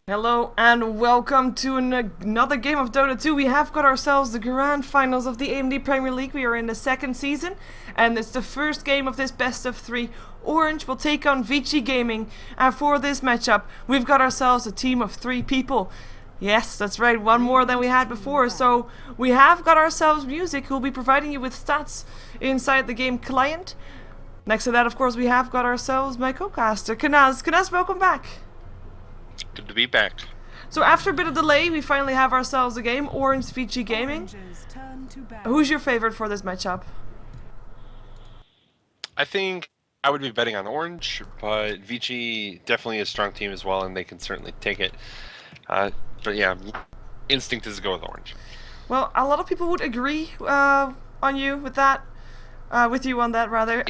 Hello and welcome to another game of Dota 2. We have got ourselves the grand finals of the AMD Premier League. We are in the second season and it's the first game of this best of 3. Orange will take on Vici Gaming, and for this matchup we've got ourselves a team of 3 people. Yes, that's right, one more than we had before. So we have got ourselves Music, who will be providing you with stats inside the game client. Next to that, of course, we have got ourselves my co-caster, Kanaz. Kanaz, welcome back. Good to be back. So after a bit of delay, we finally have ourselves a game, Orange Vici Gaming. Who's your favorite for this matchup? I think I would be betting on Orange, but Vici definitely a strong team as well, and they can certainly take it. But yeah, instinct is to go with Orange. Well, a lot of people would agree on you with that. With you on that, rather.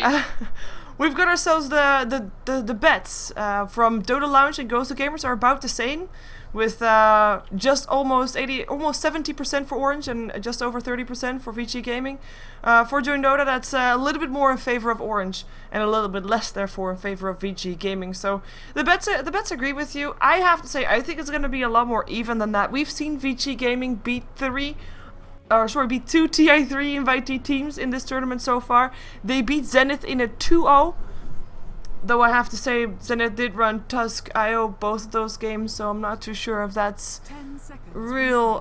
We've got ourselves the bets from Dota Lounge and Ghost of Gamers are about the same, with just almost 70% for Orange and just over 30% for Vici Gaming. For Join Dota, that's a little bit more in favor of Orange and a little bit less, therefore, in favor of Vici Gaming. So the bets agree with you. I have to say, I think it's going to be a lot more even than that. We've seen Vici Gaming beat 2 TI3 invitee teams in this tournament so far. They beat Zenith in a 2-0. Though I have to say, Zenith did run Tusk IO both of those games, so I'm not too sure if that's a real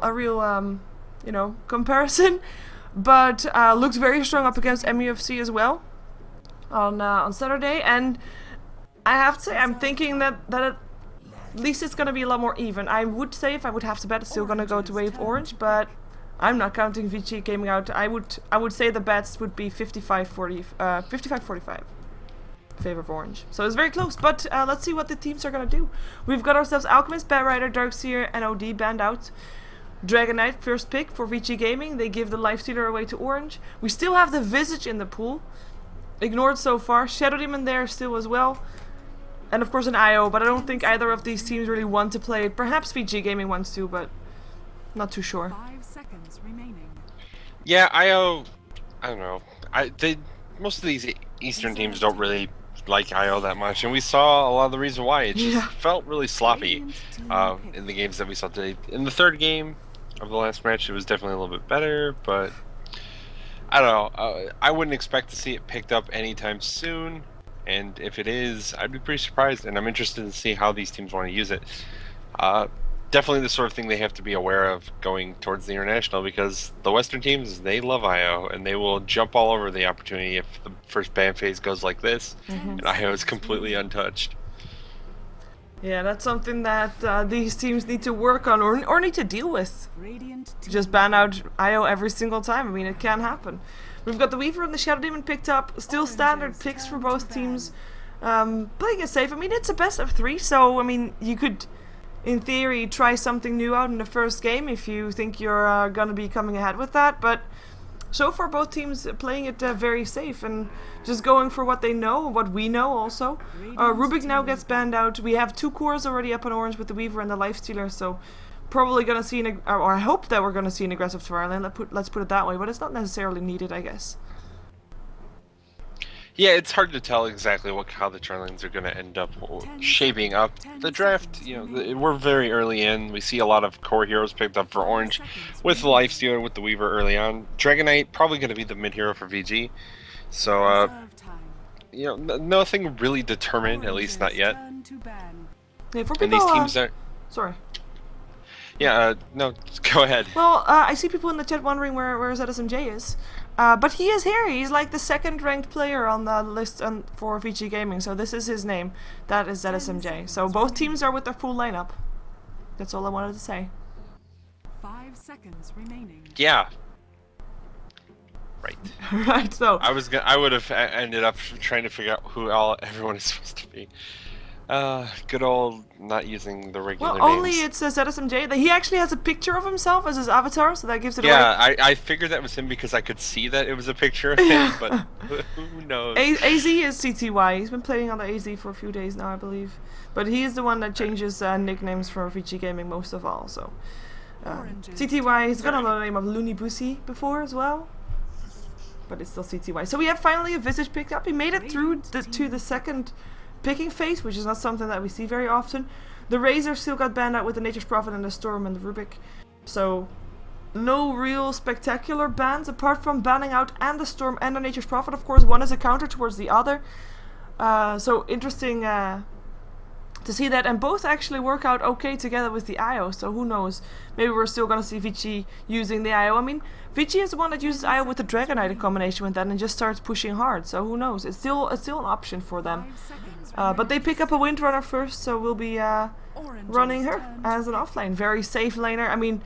comparison. But looks very strong up against MUFC as well on Saturday. And I have to say, I'm thinking that at least it's going to be a lot more even. I would say if I would have to bet, it's still going to go to Wave Orange, but I'm not counting Vici Gaming out. I would say the bets would be 55-45 favor of Orange. So it's very close, but let's see what the teams are gonna do. We've got ourselves Alchemist, Batrider, Darkseer, and OD banned out. Dragon Knight first pick for Vici Gaming. They give the Lifestealer away to Orange. We still have the Visage in the pool. Ignored so far. Shadow Demon there still as well. And of course an IO, but I don't think either of these teams really want to play it. Perhaps Vici Gaming wants to, but not too sure. 5 seconds remaining. Yeah, I don't know. Most of these Eastern teams don't really like IO that much, and we saw a lot of the reason why. It just felt really sloppy in the games that we saw today. In the third game of the last match, it was definitely a little bit better, but I don't know. I wouldn't expect to see it picked up anytime soon, and if it is, I'd be pretty surprised, and I'm interested to see how these teams want to use it. Definitely the sort of thing they have to be aware of going towards the international, because the Western teams, they love IO and they will jump all over the opportunity if the first ban phase goes like this and IO is completely untouched. Yeah, that's something that these teams need to work on or need to deal with. Just ban out IO every single time. I mean, it can happen. We've got the Weaver and the Shadow Demon picked up. Still standard picks for both teams. Playing it safe. I mean, it's a best of 3, so I mean, you could, in theory, try something new out in the first game if you think you're gonna be coming ahead with that, but so far both teams playing it very safe and just going for what they know, what we know also. Rubik now gets banned out. We have 2 cores already up on Orange with the Weaver and the Lifestealer, so probably gonna see or I hope that we're gonna see an aggressive Twirling, let's put it that way, but it's not necessarily needed, I guess. Yeah, it's hard to tell exactly how the Charlings are going to end up shaping up. The draft, we're very early in. We see a lot of core heroes picked up for Orange with the Lifestealer, with the Weaver early on. Dragon Knight probably going to be the mid hero for VG. So, nothing really determined, at least not yet. Yeah, for people, and these teams are... Sorry. Yeah, no, go ahead. Well, I see people in the chat wondering where ZSMJ is. But he is here. He's like the 2nd ranked player on the list for Vici Gaming, so this is his name. That is ZSMJ. So both teams are with their full lineup. That's all I wanted to say. 5 seconds remaining. Yeah. Right. Right, so... I would have ended up trying to figure out who everyone is supposed to be. Good old not using the regular names. Well, names. only it's ZSMJ. He actually has a picture of himself as his avatar, so that gives it away. Yeah, I figured that was him because I could see that it was a picture of him, but who knows? AZ is CTY. He's been playing on the AZ for a few days now, I believe. But he is the one that changes nicknames for Vici Gaming most of all, so... CTY, he's got another name of Looney Bussy before as well. But it's still CTY. So we have finally a Visage picked up. He made it through to the second picking phase, which is not something that we see very often. The Razor still got banned out with the Nature's Prophet and the Storm and the Rubik. So no real spectacular bans apart from banning out and the Storm and the Nature's Prophet. Of course, one is a counter towards the other. So interesting to see that, and both actually work out okay together with the IO. So who knows? Maybe we're still gonna see Vici using the IO. I mean, Vici is the one that uses IO with the Dragon Knight in combination with that and just starts pushing hard. So who knows? It's still an option for them. 5 seconds But they pick up a Windrunner first, so we'll be running her as an offlane. Very safe laner. I mean,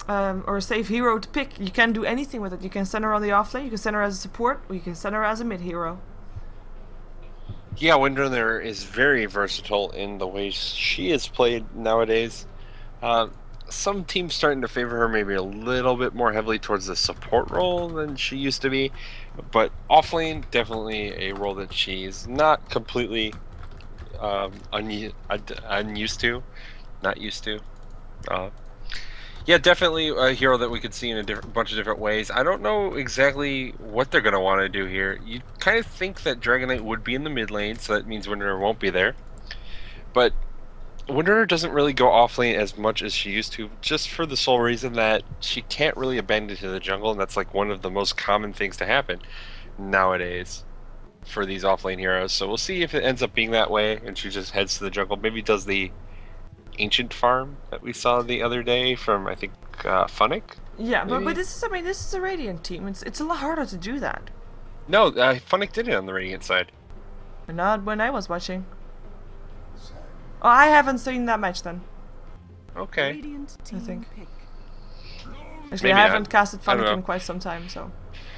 or a safe hero to pick. You can do anything with it. You can send her on the offlane, you can send her as a support, or you can send her as a mid hero. Yeah, Windrunner is very versatile in the way she is played nowadays. Some teams starting to favor her maybe a little bit more heavily towards the support role than she used to be, but offlane definitely a role that she's not completely unused to, not used to. Yeah, definitely a hero that we could see in a bunch of different ways. I don't know exactly what they're going to want to do here. You kind of think that Dragon Knight would be in the mid lane, so that means Windrunner won't be there. But Windrunner doesn't really go off lane as much as she used to, just for the sole reason that she can't really abandon to the jungle, and that's like one of the most common things to happen nowadays for these offlane heroes. So we'll see if it ends up being that way, and she just heads to the jungle. Maybe does the ancient farm that we saw the other day from, I think, Funnick? Yeah, maybe? but this is, I mean, this is a Radiant team. It's a lot harder to do that. No, Funnick did it on the Radiant side. Not when I was watching. Oh, I haven't seen that match then. Okay. Radiant team think. pick. Actually, Maybe I haven't not. casted I don't Funnick in know. quite some time, so.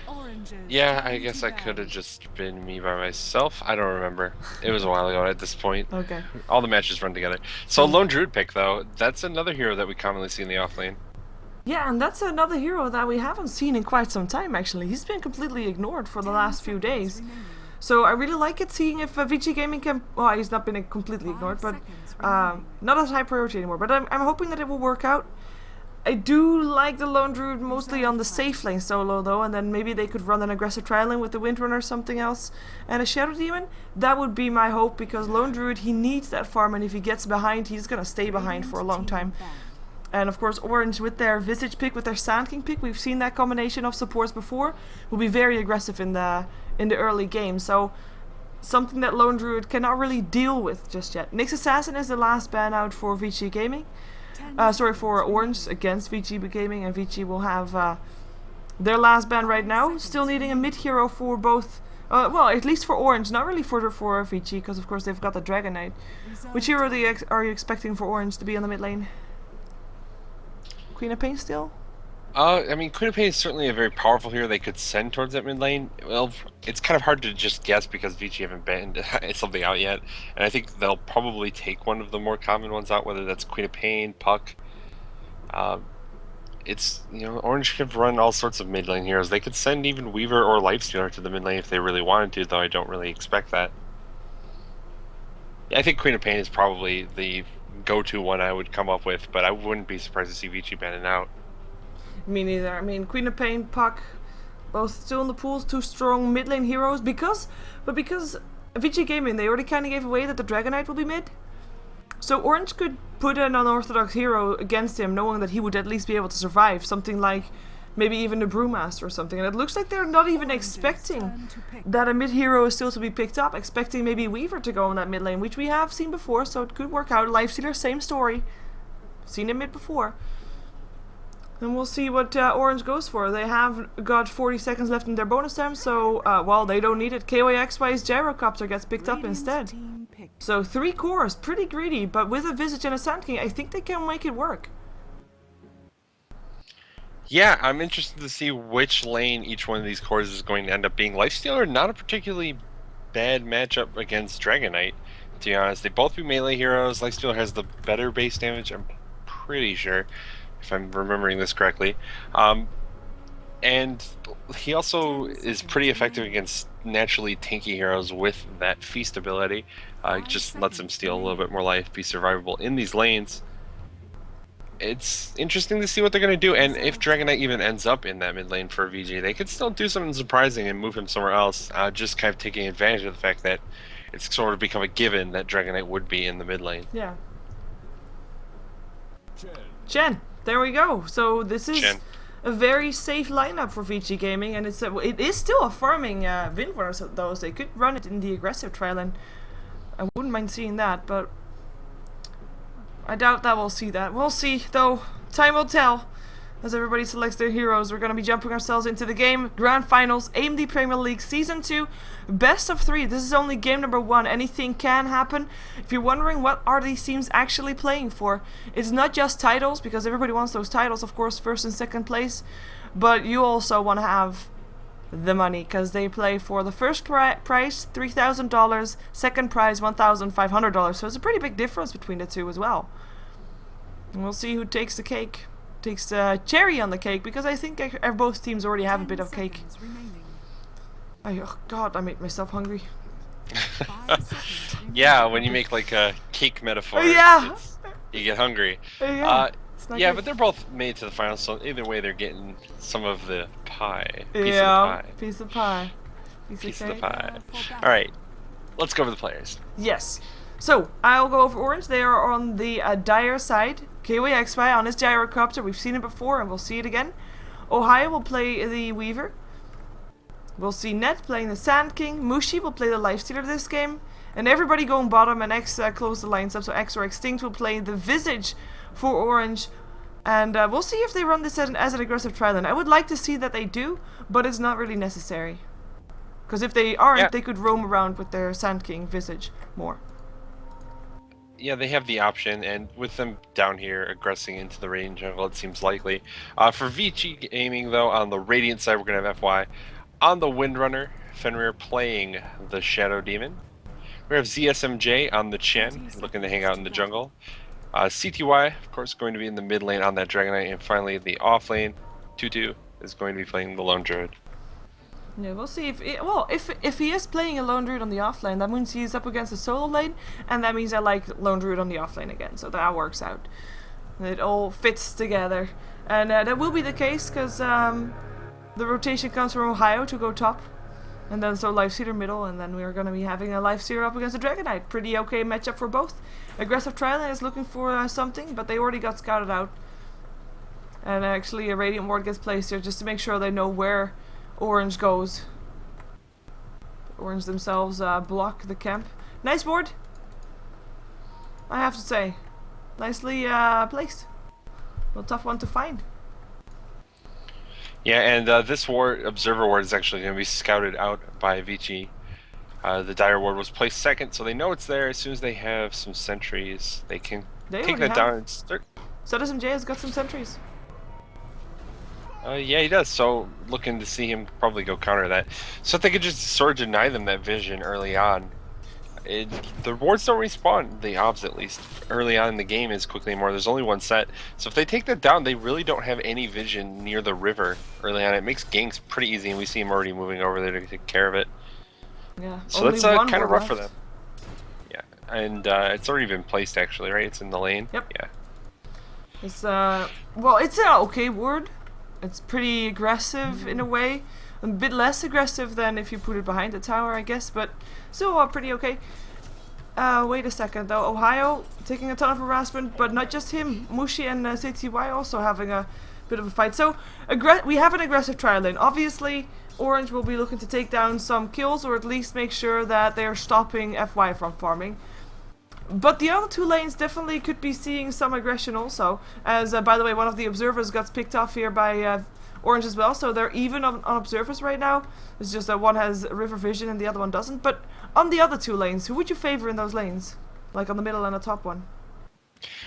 Oranges Yeah, I turn guess to I could have red. just been me by myself. I don't remember. It was a while ago at this point. Okay. All the matches run together. So Lone Druid pick, though, that's another hero that we commonly see in the offlane. Yeah, and that's another hero that we haven't seen in quite some time, actually. He's been completely ignored for the 10 last few seconds days. remaining. So I really like it, seeing if Vici Gaming can... Well, he's not been completely 5 ignored, but seconds remaining. not as high priority anymore. But I'm hoping that it will work out. I do like the Lone Druid mostly on the safe lane solo, though, and then maybe they could run an aggressive trialing with the Windrunner or something else, and a Shadow Demon. That would be my hope, because Lone Druid, he needs that farm, and if he gets behind, he's gonna stay behind for a long time. And of course, Orange with their Visage pick, with their Sand King pick, we've seen that combination of supports before, will be very aggressive in the early game. So something that Lone Druid cannot really deal with just yet. Nyx Assassin is the last ban out for Vici Gaming. For Orange against Vici Gaming, and Vici will have their last ban right now. Still needing a mid hero for both. Well, at least for Orange, not really for Vici, because of course they've got the Dragon Knight. Which hero are you expecting for Orange to be on the mid lane? Queen of Pain still? I mean, Queen of Pain is certainly a very powerful hero they could send towards that mid lane. Well, it's kind of hard to just guess because Vici haven't banned something out yet, and I think they'll probably take one of the more common ones out, whether that's Queen of Pain, Puck. It's, Orange could run all sorts of mid lane heroes. They could send even Weaver or Lifestealer to the mid lane if they really wanted to, though I don't really expect that. Yeah, I think Queen of Pain is probably the go-to one I would come up with, but I wouldn't be surprised to see Vici ban it out. Me neither. I mean, Queen of Pain, Puck, both still in the pools, two strong mid lane heroes. Because Vici Gaming, they already kind of gave away that the Dragon Knight will be mid. So Orange could put an unorthodox hero against him, knowing that he would at least be able to survive. Something like maybe even the Brewmaster or something. And it looks like they're not even expecting that a mid hero is still to be picked up. Expecting maybe Weaver to go in that mid lane, which we have seen before, so it could work out. Lifestealer, same story. Seen him mid before. And we'll see what Orange goes for. They have got 40 seconds left in their bonus time, so, well, they don't need it. KOXY's Gyrocopter gets picked up instead. So 3 cores, pretty greedy, but with a Visage and a Sand King, I think they can make it work. Yeah, I'm interested to see which lane each one of these cores is going to end up being. Lifestealer, not a particularly bad matchup against Dragon Knight, to be honest. They both be melee heroes. Lifestealer has the better base damage, I'm pretty sure, if I'm remembering this correctly. And he also is pretty effective against naturally tanky heroes with that feast ability. It just lets him steal a little bit more life, be survivable in these lanes. It's interesting to see what they're going to do, and if Dragon Knight even ends up in that mid lane for VG, they could still do something surprising and move him somewhere else, just kind of taking advantage of the fact that it's sort of become a given that Dragon Knight would be in the mid lane. Yeah. Chen. There we go. So this is Chen. a very safe lineup for Vici Gaming, and it is still a farming win for us, though. So they could run it in the aggressive trial, and I wouldn't mind seeing that, but I doubt that we'll see that. We'll see, though. Time will tell. As everybody selects their heroes, we're going to be jumping ourselves into the game. Grand Finals, AMD Premier League Season 2, Best of 3. This is only game number 1. Anything can happen. If you're wondering what are these teams actually playing for, it's not just titles, because everybody wants those titles, of course, first and second place. But you also want to have the money, because they play for the first prize, $3,000, second prize, $1,500. So it's a pretty big difference between the two as well. And we'll see who takes the cake. Takes the cherry on the cake, because I think both teams already have a bit of cake. Oh god, I made myself hungry. Yeah, when you make like a cake metaphor, Yeah. you get hungry. Yeah, Yeah, but they're both made to the finals, so either way they're getting some of the pie. Piece Piece of pie. Piece of the pie. Alright, let's go over the players. Yes. So, I'll go over Orange. They are on the dire side. KWXY on his gyrocopter. We've seen it before and we'll see it again. Ohio will play the Weaver. We'll see Net playing the Sand King. Mushi will play the Lifestealer this game. And everybody going bottom, and X close the lines up. So X or Extinct will play the Visage for Orange. And we'll see if they run this as an aggressive trial. And I would like to see that they do, but it's not really necessary. Because if they aren't, they could roam around with their Sand King Visage more. Yeah, they have the option, and with them down here aggressing into the Radiant jungle, it seems likely. For Vici Gaming, though, on the Radiant side, we're going to have FY. On the Windrunner, Fenrir playing the Shadow Demon. We have ZSMJ on the Chen, looking to hang out in the jungle. CTY, of course, going to be in the mid lane on that Dragonite, and finally the off lane, Tutu, is going to be playing the Lone Druid. Yeah, we'll see if he is playing a Lone Druid on the offlane, that means he's up against a solo lane, and that means I like Lone Druid on the offlane again, so that works out. It all fits together, and that will be the case because the rotation comes from Ohio to go top, and then so Lifestealer middle, and then we're going to be having a Lifestealer up against a Dragonite. Pretty okay matchup for both. Aggressive Trilane is looking for something, but they already got scouted out, and actually a Radiant Ward gets placed here just to make sure they know where Orange goes. Orange themselves block the camp. Nice board, I have to say. Nicely placed. A tough one to find. Yeah, and this ward, Observer Ward, is actually going to be scouted out by Vici. The Dire Ward was placed second, so they know it's there. As soon as they have some sentries, they can take that down and start. So does MJ has got some sentries. Yeah, he does. So looking to see him probably go counter that. So if they could just sort of deny them that vision early on. The wards don't respawn, the obs at least, early on in the game as quickly anymore. There's only one set. So if they take that down, they really don't have any vision near the river early on. It makes ganks pretty easy, and we see him already moving over there to take care of it. Yeah. So that's kind of rough for them. Yeah, and it's already been placed actually, right? It's in the lane. Yep. Yeah. It's well, it's an okay ward. It's pretty aggressive in a way. A bit less aggressive than if you put it behind the tower, I guess, but still pretty okay. Wait a second though. Ohio taking a ton of harassment, but not just him. Mushi and CTY also having a bit of a fight. So we have an aggressive trial lane. Obviously, Orange will be looking to take down some kills, or at least make sure that they're stopping FY from farming. But the other two lanes definitely could be seeing some aggression also. As, by the way, one of the observers got picked off here by Orange as well. So they're even on observers right now. It's just that one has river vision and the other one doesn't. But on the other two lanes, who would you favor in those lanes? Like on the middle and the top one?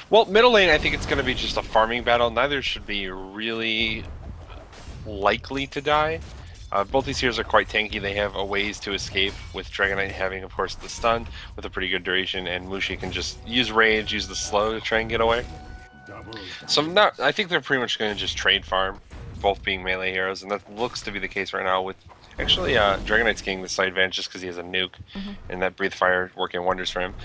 Well, middle lane, I think it's going to be just a farming battle. Neither should be really likely to die. Both these heroes are quite tanky. They have a ways to escape, with Dragonite having, of course, the stun with a pretty good duration, and Mushi can just use Rage, use the slow to try and get away. So I think they're pretty much going to just trade farm, both being melee heroes, and that looks to be the case right now with actually Dragonite's getting the side advantage just because he has a nuke, and that Breathe Fire working wonders for him.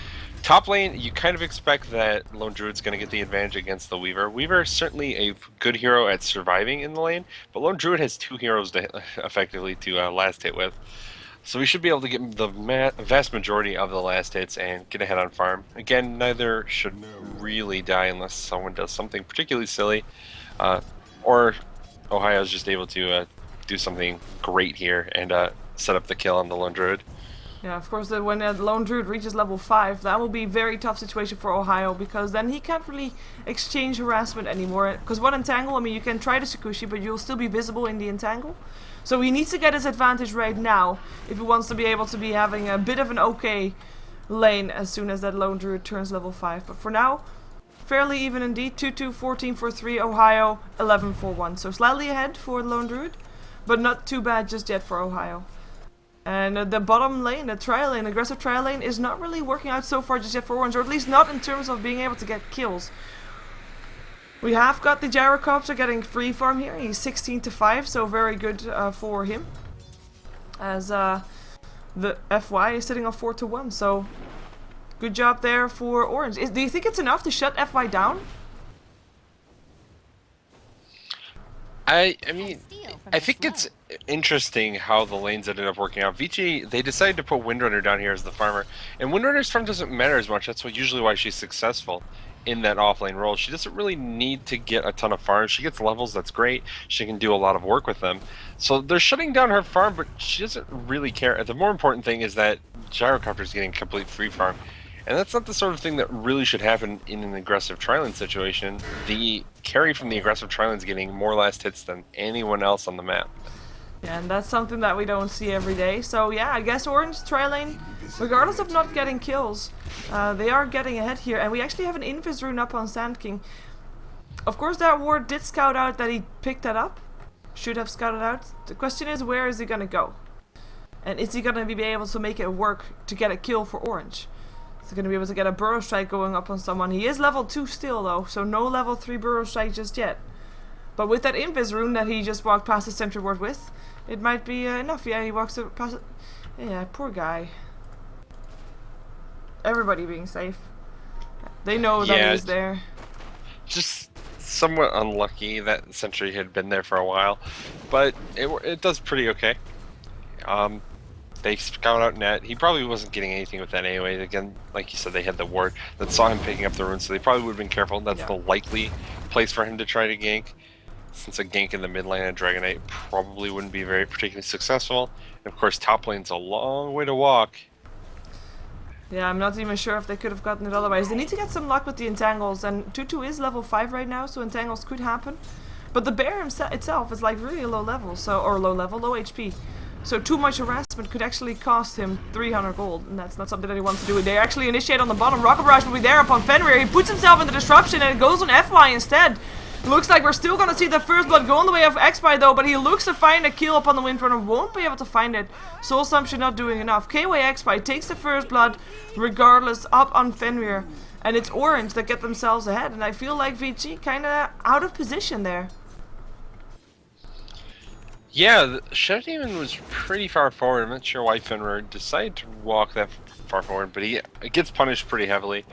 Top lane, you kind of expect that Lone Druid's going to get the advantage against the Weaver. Weaver is certainly a good hero at surviving in the lane, but Lone Druid has two heroes to effectively to last hit with. So we should be able to get the vast majority of the last hits and get ahead on farm. Again, neither should really die unless someone does something particularly silly. Or Ohio's just able to do something great here and set up the kill on the Lone Druid. Yeah, of course, when the Lone Druid reaches level 5, that will be a very tough situation for Ohio, because then he can't really exchange harassment anymore. Because one entangle, I mean, you can try the Sakushi, but you'll still be visible in the entangle. So he needs to get his advantage right now if he wants to be able to be having a bit of an okay lane as soon as that Lone Druid turns level 5. But for now, fairly even indeed. 2-2, 14-4-3, Ohio, 11-4-1. So slightly ahead for the Lone Druid, but not too bad just yet for Ohio. And the bottom lane, the trial lane, aggressive trial lane, is not really working out so far just yet for Orange, or at least not in terms of being able to get kills. We have got the Gyrocopter getting free farm here. He's 16-5, so very good for him. As the FY is sitting on 4-1, so good job there for Orange. Do you think it's enough to shut FY down? I mean, I think it's interesting how the lanes ended up working out. Vici, they decided to put Windrunner down here as the farmer, and Windrunner's farm doesn't matter as much. That's usually why she's successful in that offlane role. She doesn't really need to get a ton of farms. She gets levels, that's great. She can do a lot of work with them. So they're shutting down her farm, but she doesn't really care. The more important thing is that Gyrocopter's getting complete free farm. And that's not the sort of thing that really should happen in an aggressive tri-lane situation. The carry from the aggressive tri-lane is getting more last hits than anyone else on the map. Yeah, and that's something that we don't see every day. So yeah, I guess Orange tri-lane, regardless of not getting kills, they are getting ahead here. And we actually have an Invis rune up on Sand King. Of course, that ward did scout out that he picked that up. Should have scouted out. The question is, where is he gonna go? And is he gonna be able to make it work to get a kill for Orange? Is he going to be able to get a Burrow Strike going up on someone? He is level 2 still though, so no level 3 Burrow Strike just yet. But with that Invis rune that he just walked past the sentry ward with, it might be enough. Yeah, he walks past it. Yeah, poor guy. Everybody being safe. They know that he's there. Just somewhat unlucky that sentry had been there for a while, but it does pretty okay. They scout out net. He probably wasn't getting anything with that anyway. Again, like you said, they had the ward that saw him picking up the rune, so they probably would have been careful. That's the likely place for him to try to gank, since a gank in the mid lane of Dragonite probably wouldn't be very particularly successful. And of course, top lane's a long way to walk. Yeah, I'm not even sure if they could have gotten it otherwise. They need to get some luck with the entangles, and 2-2 is level 5 right now, so entangles could happen. But the bear itself is like really low level, low HP. So too much harassment could actually cost him 300 gold, and that's not something that he wants to do. They actually initiate on the bottom. Rocket Barrage will be there upon Fenrir. He puts himself in the disruption, and it goes on FY instead. Looks like we're still gonna see the first blood go on the way of X-Spy though, but he looks to find a kill upon the Windrunner, won't be able to find it. Soul Assumption not doing enough. KY X-Spy takes the first blood regardless up on Fenrir, and it's Orange that get themselves ahead, and I feel like Vici kinda out of position there. Yeah, Shadow Demon was pretty far forward. I'm not sure why Fenrir decided to walk that far forward, but he gets punished pretty heavily.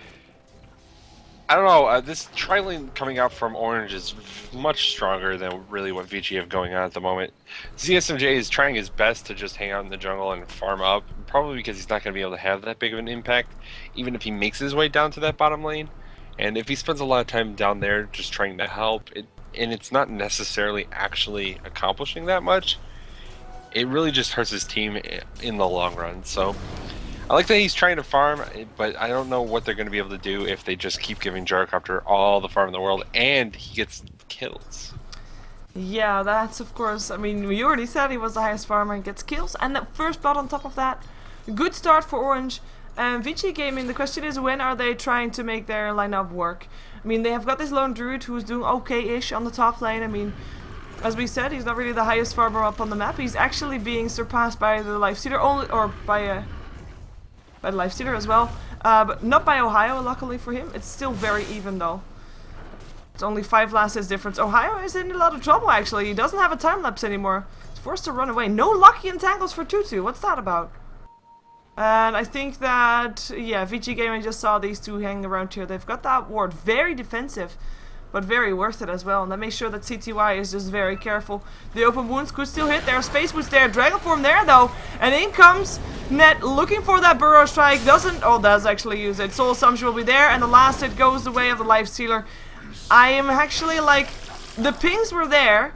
I don't know, this tri-lane coming out from Orange is much stronger than really what Vici have going on at the moment. ZSMJ is trying his best to just hang out in the jungle and farm up, probably because he's not going to be able to have that big of an impact, even if he makes his way down to that bottom lane. And if he spends a lot of time down there just trying to help, and it's not necessarily actually accomplishing that much, it really just hurts his team in the long run. So I like that he's trying to farm, but I don't know what they're going to be able to do if they just keep giving Gyrocopter all the farm in the world and he gets kills. Yeah, that's of course, I mean, we already said he was the highest farmer and gets kills, and the first blood on top of that. Good start for Orange. Vici Gaming, the question is, when are they trying to make their lineup work? I mean, they have got this Lone Druid who's doing okay-ish on the top lane. I mean, as we said, he's not really the highest farmer up on the map. He's actually being surpassed by the Lifestealer, or by the Lifestealer as well. But not by Ohio, luckily for him. It's still very even though. It's only 5 last hits difference. Ohio is in a lot of trouble actually. He doesn't have a time lapse anymore. He's forced to run away. No lucky entangles for Tutu. What's that about? And I think that, yeah, Vici Gaming just saw these two hanging around here. They've got that ward very defensive. but very worth it as well. And then make sure that CTY is just very careful. The open wounds could still hit. There's Space Boots there. Dragon Form there though. And in comes Net looking for that Burrow Strike. Doesn't, oh, does actually use it. Soul Assumption will be there. And the last hit goes the way of the Life Stealer. I am actually like, the pings were there.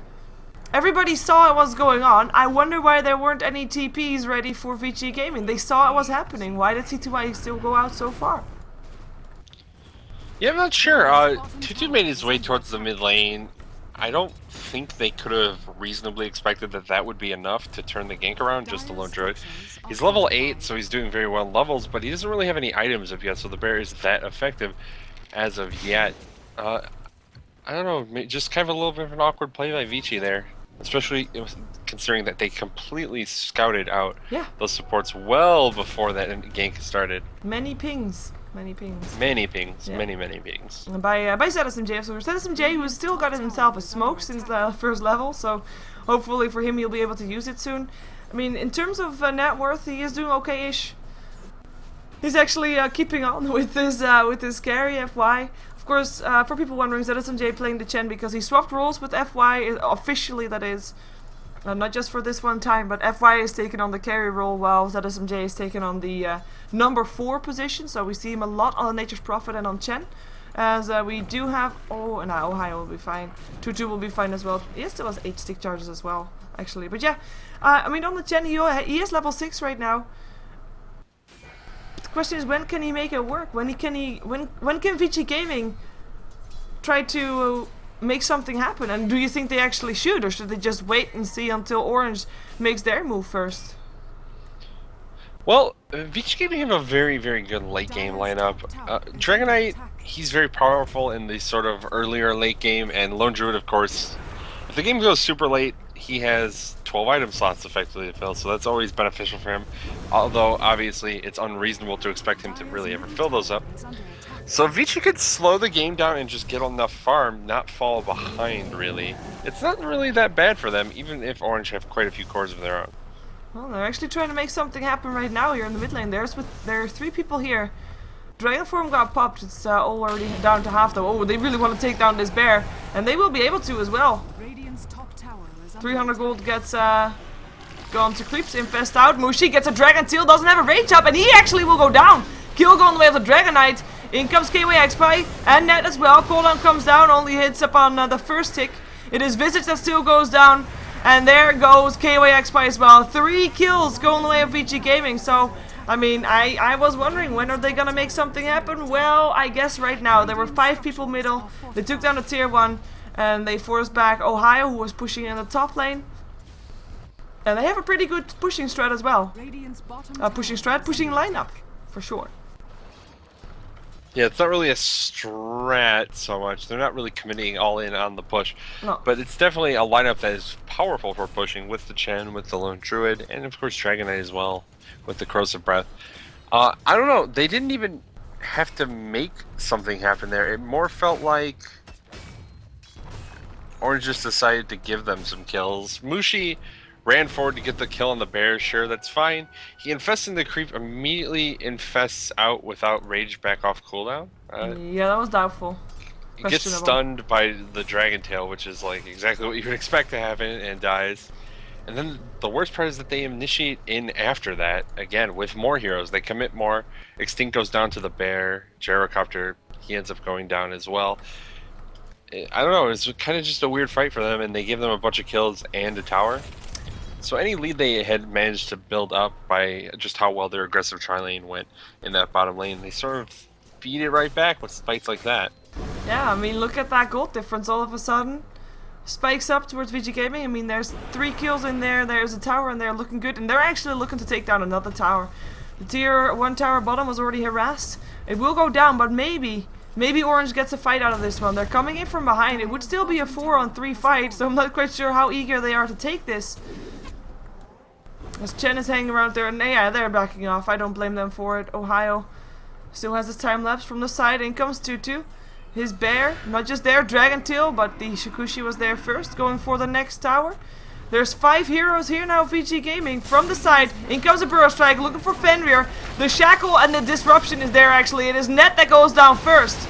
Everybody saw what was going on. I wonder why there weren't any TPs ready for Vici Gaming. They saw it was happening. Why did CTY still go out so far? Yeah, I'm not sure. Tutu made his way towards the mid lane. I don't think they could have reasonably expected that that would be enough to turn the gank around, just a lone druid. He's level 8, so he's doing very well in levels, but he doesn't really have any items of yet, so the bear isn't that effective as of yet. I don't know, just kind of a little bit of an awkward play by Vici there. Especially considering that they completely scouted out those supports well before that gank started. Many pings. Many pings. Many pings. Yeah. Many pings. And by ZSMJ, so ZSMJ who's still got himself a smoke since the first level, so hopefully for him he'll be able to use it soon. I mean, in terms of net worth, he is doing okay-ish. He's actually keeping on with his carry FY. Of course, for people wondering, ZSMJ playing the Chen because he swapped roles with FY, officially that is. Not just for this one time, but FY is taking on the carry role while ZSMJ is taking on the number 4 position. So we see him a lot on Nature's Prophet and on Chen. As we do have, oh, and Ohio will be fine. Tutu will be fine as well. He still has 8 stick charges as well, actually. But yeah, I mean on the Chen, he is level 6 right now. The question is, when can he make it work? When can Vici Gaming try to make something happen? And do you think they actually should, or should they just wait and see until Orange makes their move first? Well, Vici Gaming have a very, very good late game lineup. Dragon Knight, he's very powerful in the sort of earlier late game, and Lone Druid, of course. If the game goes super late, he has 12 item slots effectively to fill, so that's always beneficial for him. Although, obviously, it's unreasonable to expect him to really ever fill those up. So Vici could slow the game down and just get enough farm, not fall behind, really. It's not really that bad for them, even if Orange have quite a few cores of their own. Well, they're actually trying to make something happen right now here in the mid lane. There are 3 people here. Dragon Form got popped. It's already down to half though. Oh, they really want to take down this bear. And they will be able to as well. 300 gold gets gone to Creeps. Infest out. Mushi gets a Dragon Tail. Doesn't have a rage up. And he actually will go down. Kill go on the way of the Dragon Knight. In comes KWXPy and Net as well. Cooldown comes down. Only hits upon the first tick. It is Visage that still goes down. And there goes KWXPy as well. 3 kills going the way of Vici Gaming. So, I mean, I was wondering, when are they going to make something happen? Well, I guess right now. There were 5 people middle. They took down the tier 1. And they forced back Ohio, who was pushing in the top lane. And they have a pretty good pushing strat as well. Pushing lineup, for sure. Yeah, it's not really a strat so much. They're not really committing all in on the push. No. But it's definitely a lineup that is powerful for pushing with the Chen, with the Lone Druid, and of course Dragon Knight as well, with the Corrosive Breath. I don't know, they didn't even have to make something happen there. It more felt like Orange just decided to give them some kills. Mushi ran forward to get the kill on the bear, sure, that's fine. He infests in the creep, immediately infests out without rage back off cooldown. Yeah, that was doubtful. He gets stunned by the Dragon Tail, which is like exactly what you would expect to happen, and dies. And then the worst part is that they initiate in after that, again, with more heroes. They commit more. Extinct goes down to the bear. Gyrocopter, he ends up going down as well. I don't know, it's kind of just a weird fight for them, and they give them a bunch of kills and a tower. So any lead they had managed to build up by just how well their aggressive tri-lane went in that bottom lane, they sort of feed it right back with fights like that. Yeah, I mean, look at that gold difference all of a sudden. Spikes up towards Vici Gaming. I mean, there's 3 kills in there, there's a tower in there looking good, and they're actually looking to take down another tower. The tier 1 tower bottom was already harassed. It will go down, but maybe Orange gets a fight out of this one. They're coming in from behind. It would still be a 4-on-3 fight, so I'm not quite sure how eager they are to take this. As Chen is hanging around there, and yeah, they're backing off. I don't blame them for it. Ohio still has his time lapse from the side. In comes Tutu. His bear, not just there, Dragon Tail, but the Shikushi was there first, going for the next tower. There's 5 heroes here now, Vici Gaming, from the side. In comes a Burrow Strike, looking for Fenrir. The Shackle and the Disruption is there, actually. It is Net that goes down first.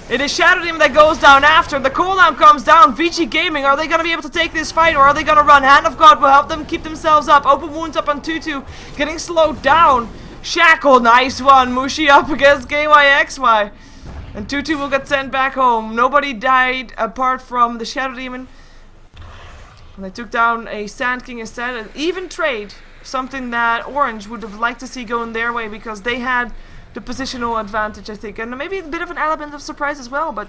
It is Shadow Demon that goes down after. The cooldown comes down. Vici Gaming, are they going to be able to take this fight or are they going to run? Hand of God will help them keep themselves up. Open wounds up on Tutu. Getting slowed down. Shackle, nice one. Mushi up against KYXY. And Tutu will get sent back home. Nobody died apart from the Shadow Demon. And they took down a Sand King instead. An even trade. Something that Orange would have liked to see going their way because they had the positional advantage, I think. And maybe a bit of an element of surprise as well, but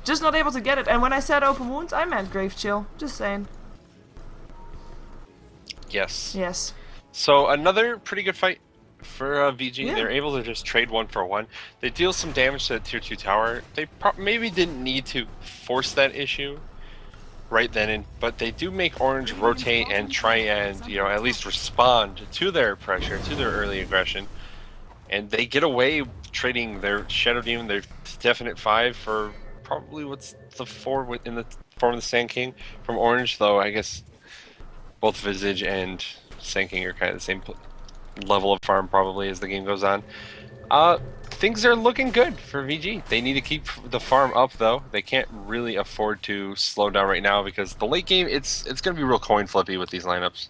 just not able to get it. And when I said open wounds, I meant Grave Chill. Just saying. Yes. Yes. So another pretty good fight for VG. Yeah. They're able to just trade 1-for-1. They deal some damage to the tier 2 tower. They maybe didn't need to force that issue right then, but they do make Orange rotate and try and, you know, at least respond to their pressure, to their early aggression. And they get away trading their Shadow Demon, their definite 5 for probably what's the 4 in the form of the Sand King from Orange, though I guess both Visage and Sand King are kind of the same level of farm probably as the game goes on. Things are looking good for VG. They need to keep the farm up though. They can't really afford to slow down right now because the late game it's going to be real coin flippy with these lineups.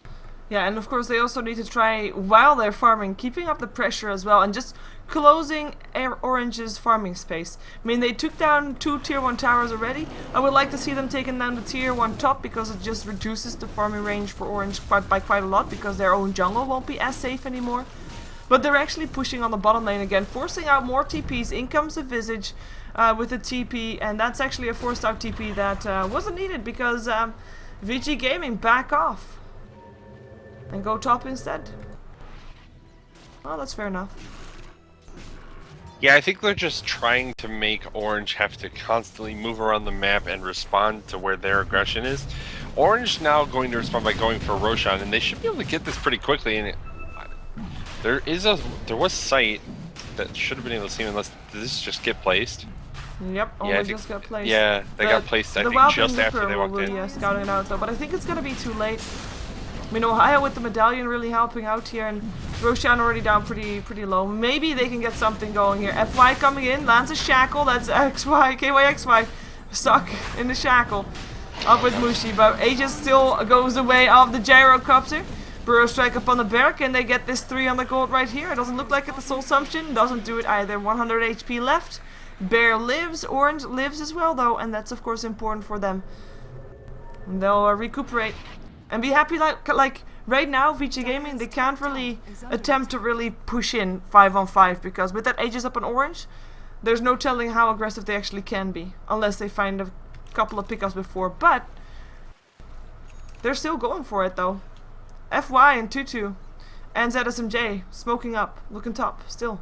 Yeah, and of course they also need to try, while they're farming, keeping up the pressure as well and just closing Orange's farming space. I mean, they took down 2 tier 1 towers already. I would like to see them taking down the tier 1 top because it just reduces the farming range for Orange by quite a lot because their own jungle won't be as safe anymore. But they're actually pushing on the bottom lane again, forcing out more TPs. In comes the Visage with a TP, and that's actually a forced out TP that wasn't needed because VG Gaming back off. And go top instead. Oh, that's fair enough. Yeah, I think they're just trying to make Orange have to constantly move around the map and respond to where their aggression is. Orange now going to respond by going for Roshan, and they should be able to get this pretty quickly. And there was sight that should have been able to see unless did this just get placed. Yep, only just got placed. Yeah, they got placed I think just after they walked in. Yeah, scouting it out though, but I think it's gonna be too late. I mean, Ohio with the medallion really helping out here, and Roshan already down pretty low. Maybe they can get something going here. FY coming in, lands a shackle. That's KYXY stuck in the shackle. Up with Mushi, but Aegis still goes away of the gyrocopter. Burrow strike up on the barrack, and they get this 3 on the gold right here. It doesn't look like it. The soul assumption doesn't do it either. 100 HP left. Bear lives. Orange lives as well, though, and that's of course important for them. And they'll recuperate. And be happy like right now, Vici Gaming, they can't really attempt to really push in 5-on-5 because with that Aegis up on Orange, there's no telling how aggressive they actually can be unless they find a couple of pickups before. But they're still going for it though. FY and Tutu and ZSMJ smoking up, looking top still.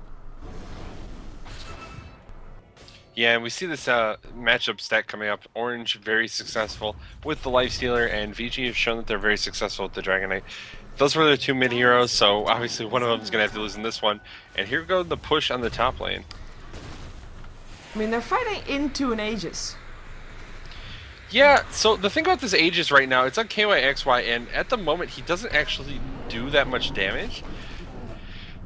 Yeah, and we see this matchup stack coming up. Orange very successful with the Lifestealer, and VG have shown that they're very successful with the Dragon Knight. Those were their 2 mid heroes, so obviously one of them is going to have to lose in this one. And here goes the push on the top lane. I mean, they're fighting into an Aegis. Yeah, so the thing about this Aegis right now, it's on KYXY, and at the moment he doesn't actually do that much damage.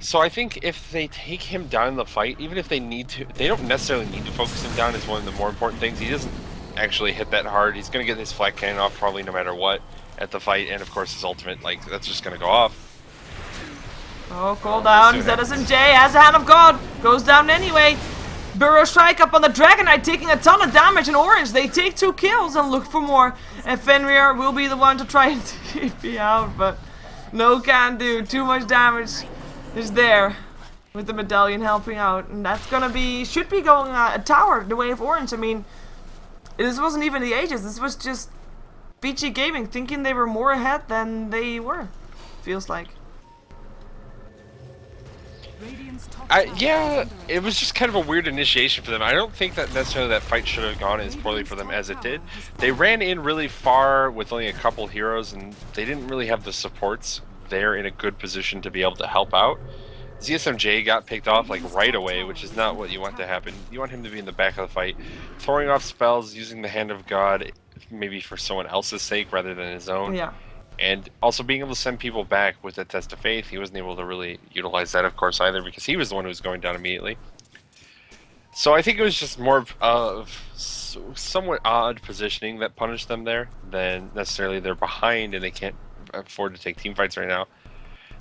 So I think if they take him down in the fight, even if they need to, they don't necessarily need to focus him down is one of the more important things. He doesn't actually hit that hard. He's going to get his flat cannon off probably no matter what at the fight, and of course his ultimate, like, that's just going to go off. Oh, cooldown. ZSMJ has a Hand of God. Goes down anyway. Burrow strike up on the Dragon Knight, taking a ton of damage in Orange. They take 2 kills and look for more. And Fenrir will be the one to try and TP out, but no can do. Too much damage is there with the medallion helping out, and that's gonna be should be going a tower the way of Orange. I mean, this wasn't even the Aegis. This was just Vici Gaming thinking they were more ahead than they were. Feels like. Yeah, it was just kind of a weird initiation for them. I don't think that necessarily that fight should have gone as poorly for them as it did. They ran in really far with only a couple heroes, and they didn't really have the supports there in a good position to be able to help out. ZSMJ got picked off like right away, which is not what you want to happen. You want him to be in the back of the fight, throwing off spells, using the Hand of God, maybe for someone else's sake rather than his own. Yeah. And also being able to send people back with a test of faith. He wasn't able to really utilize that, of course, either, because he was the one who was going down immediately. So I think it was just more of somewhat odd positioning that punished them there than necessarily they're behind and they can't afford to take team fights right now.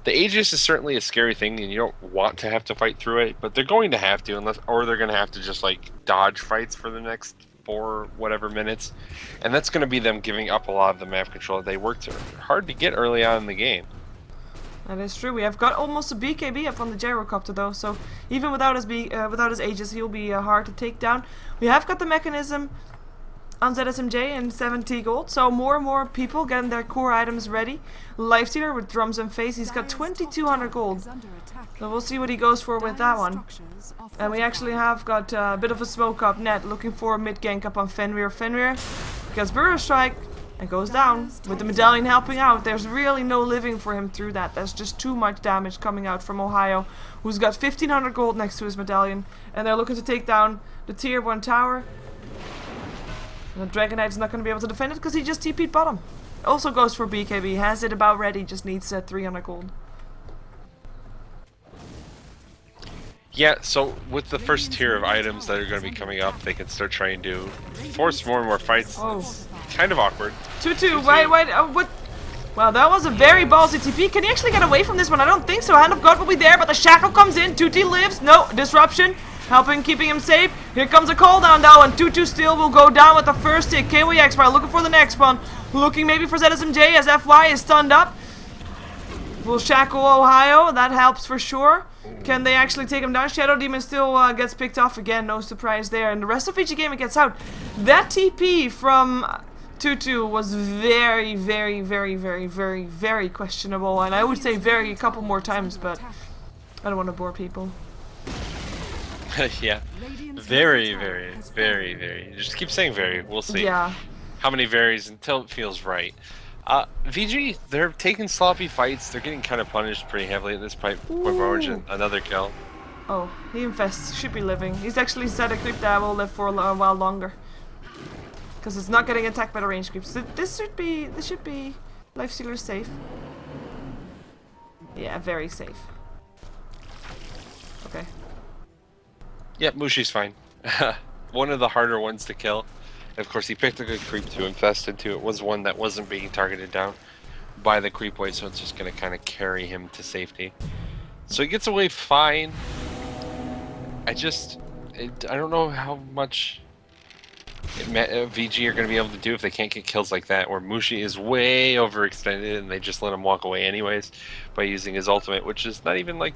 The Aegis is certainly a scary thing, and you don't want to have to fight through it, but they're going to have to, or they're going to have to just like dodge fights for the next 4 whatever minutes, and that's going to be them giving up a lot of the map control they worked hard to get early on in the game. That is true. We have got almost a BKB up on the gyrocopter though, so even without his Aegis, he'll be hard to take down. We have got the mechanism on ZSMJ and 70 gold, so more and more people getting their core items ready. Lifestealer with drums and face, he's got 2200 gold. So we'll see what he goes for with that one. And we actually have got a bit of a smoke up net, looking for a mid gank up on Fenrir. Fenrir gets Burrow Strike and goes down. With the medallion helping out, there's really no living for him through that. There's just too much damage coming out from Ohio, who's got 1500 gold next to his medallion. And they're looking to take down the tier 1 tower. And the Dragon Knight's not going to be able to defend it because he just TP'd bottom. Also goes for BKB, has it about ready, just needs 300 gold. Yeah, so with the first tier of items that are going to be coming up, they can start trying to force more and more fights. Oh. It's kind of awkward. 2-2, wait, what? Well, that was a very ballsy TP. Can he actually get away from this one? I don't think so. Hand of God will be there, but the shackle comes in. 2T lives. No, disruption. Helping, keeping him safe. Here comes a cooldown though, and 2-2 still will go down with the first hit. KYX by looking for the next one. Looking maybe for ZSMJ as FY is stunned up. Will shackle Ohio. That helps for sure. Can they actually take him down? Shadow Demon still gets picked off again. No surprise there. And the rest of SheeverGaming gets out. That TP from 2-2 was very, very, very, very, very, very questionable. And I would say very a couple more times, but I don't want to bore people. Yeah. Very, very, very, very. Just keep saying very. We'll see. Yeah. How many varies until it feels right. VG, they're taking sloppy fights. They're getting kind of punished pretty heavily at this point. Margin, another kill. Oh, he infests. Should be living. He's actually set a creep that will live for a while longer. Because it's not getting attacked by the range creeps. This should be Lifestealer safe. Yeah, very safe. Okay. Yep, Mushi's fine. One of the harder ones to kill. And of course, he picked a good creep to infest into. It was one that wasn't being targeted down by the creep wave, so it's just going to kind of carry him to safety. So he gets away fine. I don't know how much VG are going to be able to do if they can't get kills like that, where Mushi is way overextended and they just let him walk away anyways by using his ultimate, which is not even like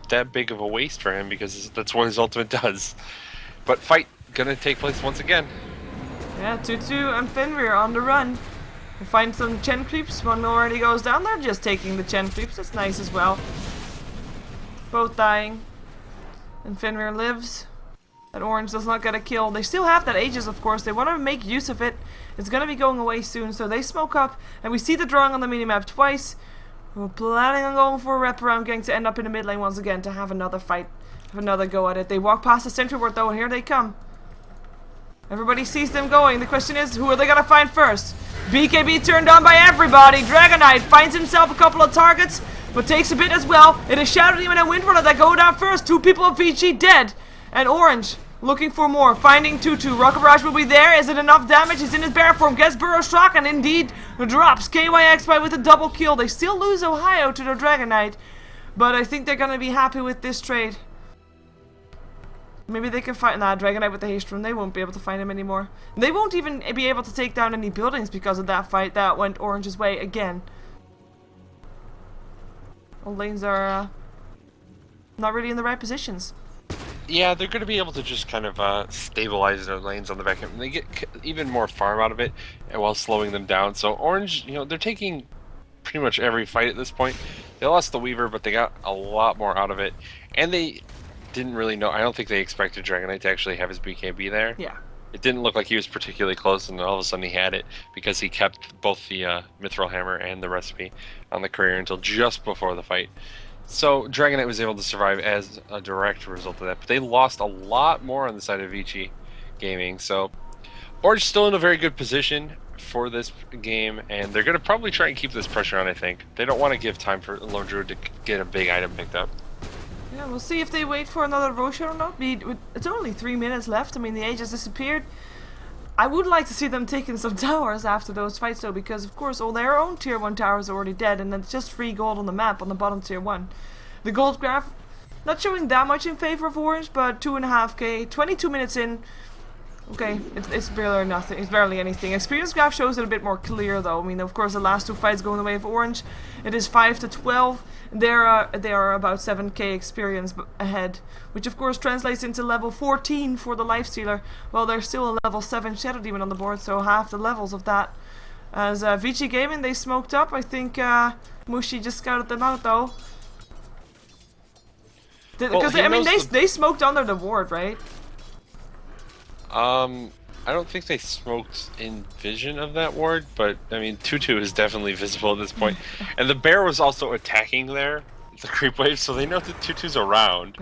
that big of a waste for him because that's what his ultimate does. But fight gonna take place once again. Yeah, 2-2 and Fenrir on the run. We find some Chen creeps. One already goes down there, just taking the Chen creeps. That's nice as well. Both dying. And Fenrir lives. And Orange does not get a kill. They still have that Aegis, of course. They want to make use of it. It's gonna be going away soon, so they smoke up. And we see the drawing on the minimap twice. We're planning on going for a wraparound gang to end up in the mid lane once again to have another fight. Have another go at it. They walk past the sentry ward though, and here they come. Everybody sees them going. The question is, who are they gonna find first? BKB turned on by everybody. Dragon Knight finds himself a couple of targets, but takes a bit as well. It is Shadow Demon and Windrunner that go down first. 2 people of VG dead. And Orange looking for more. Finding 2-2. Rocket Barrage will be there. Is it enough damage? He's in his bear form. Gets Burrow Shock and indeed drops KYX by with a double kill. They still lose Ohio to the Dragon Knight, but I think they're gonna be happy with this trade. Maybe they can find Dragon Knight with the haste rune. They won't be able to find him anymore. They won't even be able to take down any buildings because of that fight that went Orange's way again. All lanes are not really in the right positions. Yeah, they're going to be able to just kind of stabilize their lanes on the back end. And they get even more farm out of it while slowing them down. So Orange, they're taking pretty much every fight at this point. They lost the Weaver, but they got a lot more out of it. And they didn't really know. I don't think they expected Dragon Knight to actually have his BKB there. Yeah. It didn't look like he was particularly close, and all of a sudden he had it because he kept both the Mithril Hammer and the recipe on the career until just before the fight. So Dragon Knight was able to survive as a direct result of that, but they lost a lot more on the side of Vici Gaming. So Orange still in a very good position for this game, and they're going to probably try and keep this pressure on, I think. They don't want to give time for Lone Druid to get a big item picked up. Yeah, we'll see if they wait for another Roshan or not. It's only 3 minutes left. I mean, the age has disappeared. I would like to see them taking some towers after those fights though, because of course all their own tier 1 towers are already dead, and it's just free gold on the map on the bottom tier 1. The gold graph not showing that much in favor of Orange, but 2.5k, 22 minutes in. Okay, it's barely nothing. It's barely anything. Experience graph shows it a bit more clear though. I mean, of course, the last 2 fights go in the way of Orange. It is 5 to 12. They are about 7k experience ahead, which of course translates into level 14 for the Lifestealer. Well, there's still a level 7 Shadow Demon on the board, so half the levels of that. As Vici Gaming, they smoked up. I think Mushi just scouted them out though. Because I mean, they smoked under the ward, right? I don't think they smoked in vision of that ward, but I mean, Tutu is definitely visible at this point. And the bear was also attacking there, the creep wave, so they know that Tutu's around,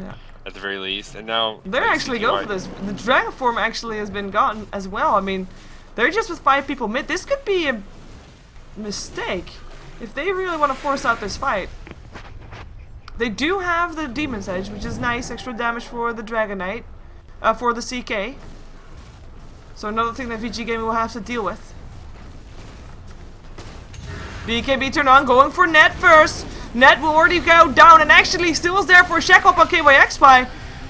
at the very least. And now they're actually going for this. The dragon form actually has been gotten as well. I mean, they're just with 5 people mid. This could be a mistake if they really want to force out this fight. They do have the Demon's Edge, which is nice, extra damage for the Dragon Knight, for the CK. So another thing that Vici Gaming will have to deal with. BKB turn on, going for Net first. Net will already go down, and actually still is there for a shack up on KYXY.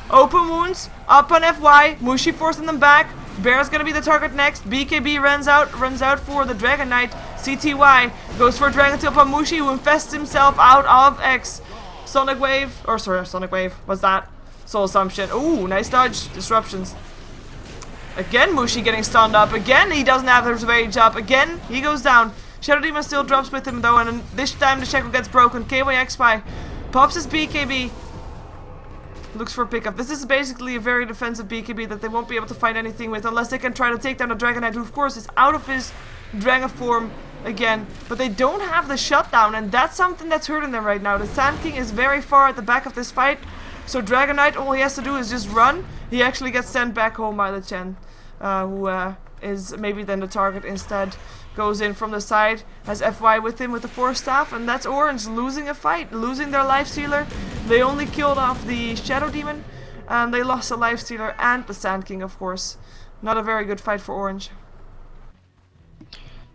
Open wounds, up on FY, Mushi forcing them back. Bear's gonna be the target next. BKB runs out for the Dragon Knight. CTY goes for Dragon Tail on Mushi, who infests himself out of X. Sonic Wave, what's that? Soul Assumption. Ooh, nice dodge. Disruptions. Again, Mushi getting stunned up. Again, he doesn't have his rage up. Again, he goes down. Shadow Demon still drops with him though, and this time the shackle gets broken. KYXY pops his BKB. Looks for a pickup. This is basically a very defensive BKB that they won't be able to find anything with unless they can try to take down the Dragon Knight, who of course is out of his Dragon form again. But they don't have the shutdown, and that's something that's hurting them right now. The Sand King is very far at the back of this fight, so Dragon Knight, all he has to do is just run. He actually gets sent back home by the Chen, who is maybe then the target instead. Goes in from the side, has FY with him with the Force Staff, and that's Orange losing a fight, losing their Lifestealer. They only killed off the Shadow Demon, and they lost the Lifestealer and the Sand King, of course. Not a very good fight for Orange.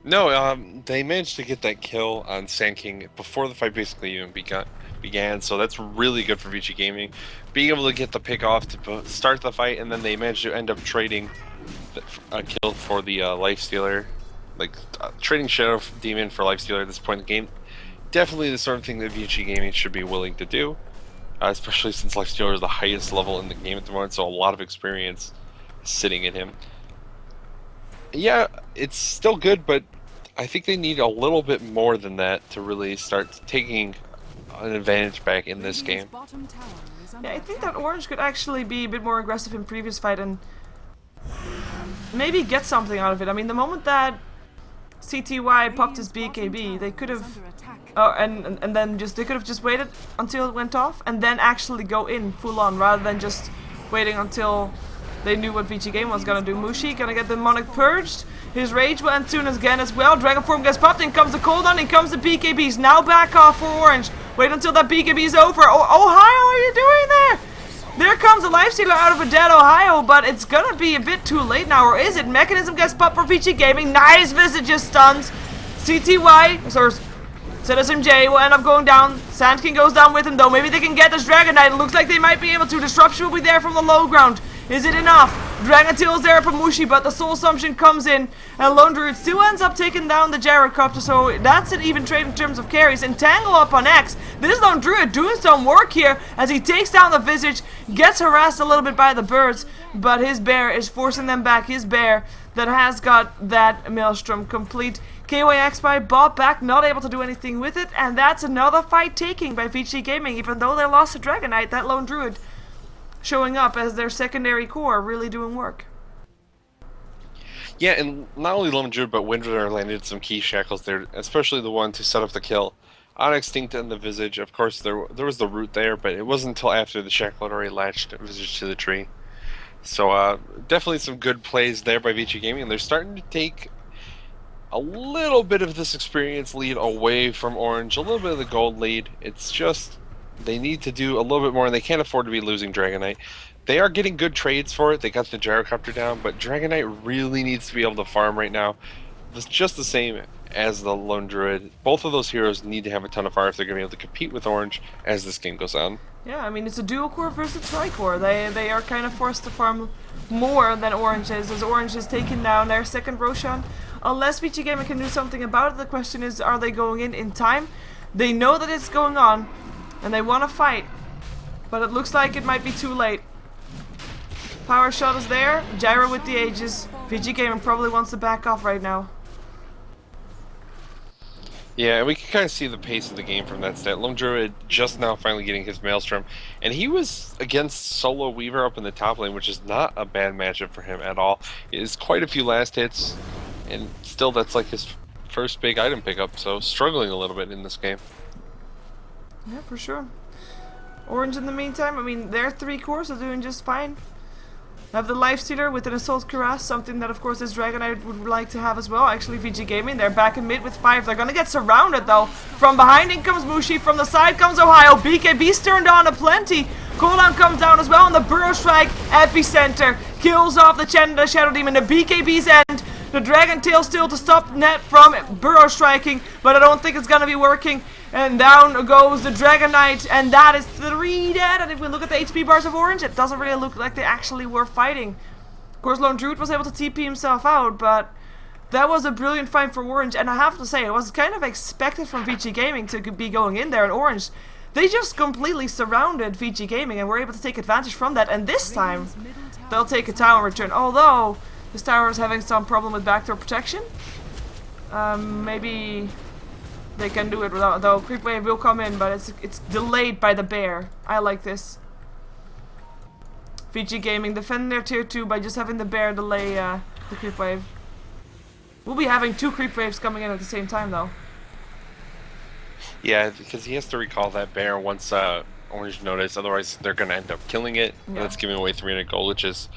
No, they managed to get that kill on Sand King before the fight basically even began, so that's really good for Vici Gaming. Being able to get the pick off to start the fight, and then they managed to end up trading a kill for the Lifestealer. Like, trading Shadow Demon for Lifestealer at this point in the game, definitely the sort of thing that Vici Gaming should be willing to do, especially since Lifestealer is the highest level in the game at the moment, so a lot of experience sitting in him. Yeah, it's still good, but I think they need a little bit more than that to really start taking an advantage back in this game. Yeah, I think that Orange could actually be a bit more aggressive in previous fight and maybe get something out of it. I mean, the moment that CTY popped his BKB, they could have, and then they could have just waited until it went off and then actually go in full on rather than just waiting until they knew what Vici Game was gonna do. Mushi gonna get the Demonic purged. His rage will end soon again as well. Dragon form gets popped. In comes the cooldown. In comes the BKBs. Now back off for Orange. Wait until that BKB is over. Oh, Ohio, what are you doing there? There comes a Lifestealer out of a dead Ohio, but it's gonna be a bit too late now, or is it? Mechanism gets popped for Vici Gaming. Nice Visages stuns. CTY, or Citizen J will end up going down. Sand King goes down with him though. Maybe they can get this Dragon Knight. It looks like they might be able to. Disruption will be there from the low ground. Is it enough? Dragon Tail is there for Mushi, but the Soul Assumption comes in, and Lone Druid still ends up taking down the Gyrocopter, so that's an even trade in terms of carries. Entangle up on X. This Lone Druid doing some work here as he takes down the Visage, gets harassed a little bit by the birds, but his bear is forcing them back. His bear that has got that Maelstrom complete. KYXY bought back, not able to do anything with it, and that's another fight taking by Vici Gaming, even though they lost to Dragon Knight, that Lone Druid showing up as their secondary core, really doing work. Yeah, and not only Lone Druid, but Windrunner landed some key shackles there, especially the one to set up the kill on Extinct and the Visage. Of course, there was the root there, but it wasn't until after the shackle had already latched Visage to the tree. So definitely some good plays there by Vici Gaming, and they're starting to take a little bit of this experience lead away from Orange, a little bit of the gold lead. It's just They need to do a little bit more, and they can't afford to be losing Dragon Knight. They are getting good trades for it. They got the Gyrocopter down, but Dragon Knight really needs to be able to farm right now. It's just the same as the Lone Druid. Both of those heroes need to have a ton of fire if they're going to be able to compete with Orange as this game goes on. Yeah, I mean, it's a dual core versus tri-core. They are kind of forced to farm more than Orange is, as Orange is taking down their second Roshan. Unless Vici Gaming can do something about it, the question is, are they going in time? They know that it's going on, and they want to fight, but it looks like it might be too late. Power shot is there, Gyro with the Aegis. Vici Gaming probably wants to back off right now. Yeah, and we can kind of see the pace of the game from that stat. Lone Druid just now finally getting his Maelstrom, and he was against Solo Weaver up in the top lane, which is not a bad matchup for him at all. It is quite a few last hits, and still that's like his first big item pickup, so struggling a little bit in this game. Yeah, for sure. Orange in the meantime, I mean, their 3 cores are doing just fine. Have the Lifestealer with an Assault Cuirass, something that of course this Dragon Knight would like to have as well. Actually, Vici Gaming, they're back in mid with 5. They're gonna get surrounded though. From behind in comes Mushi, from the side comes Ohio. BKB's turned on aplenty. Cooldown comes down as well, and the Burrow Strike epicenter kills off the Shadow Demon. The BKB's end. The Dragon Tail still to stop Net from Burrow Striking, but I don't think it's gonna be working. And down goes the Dragon Knight, and that is 3 dead. And if we look at the HP bars of Orange, it doesn't really look like they actually were fighting. Of course, Lone Druid was able to TP himself out, but that was a brilliant fight for Orange. And I have to say, it was kind of expected from Vici Gaming to be going in there. And Orange, they just completely surrounded Vici Gaming and were able to take advantage from that. And this time, they'll take a tower return. Although, this tower is having some problem with backdoor protection. Maybe they can do it without, though. Creep wave will come in, but it's delayed by the bear. I like this. Vici Gaming defending their tier 2 by just having the bear delay the creep wave. We'll be having 2 creep waves coming in at the same time, though. Yeah, because he has to recall that bear once Orange notice, otherwise they're going to end up killing it. Yeah. And that's giving away 300 gold, which is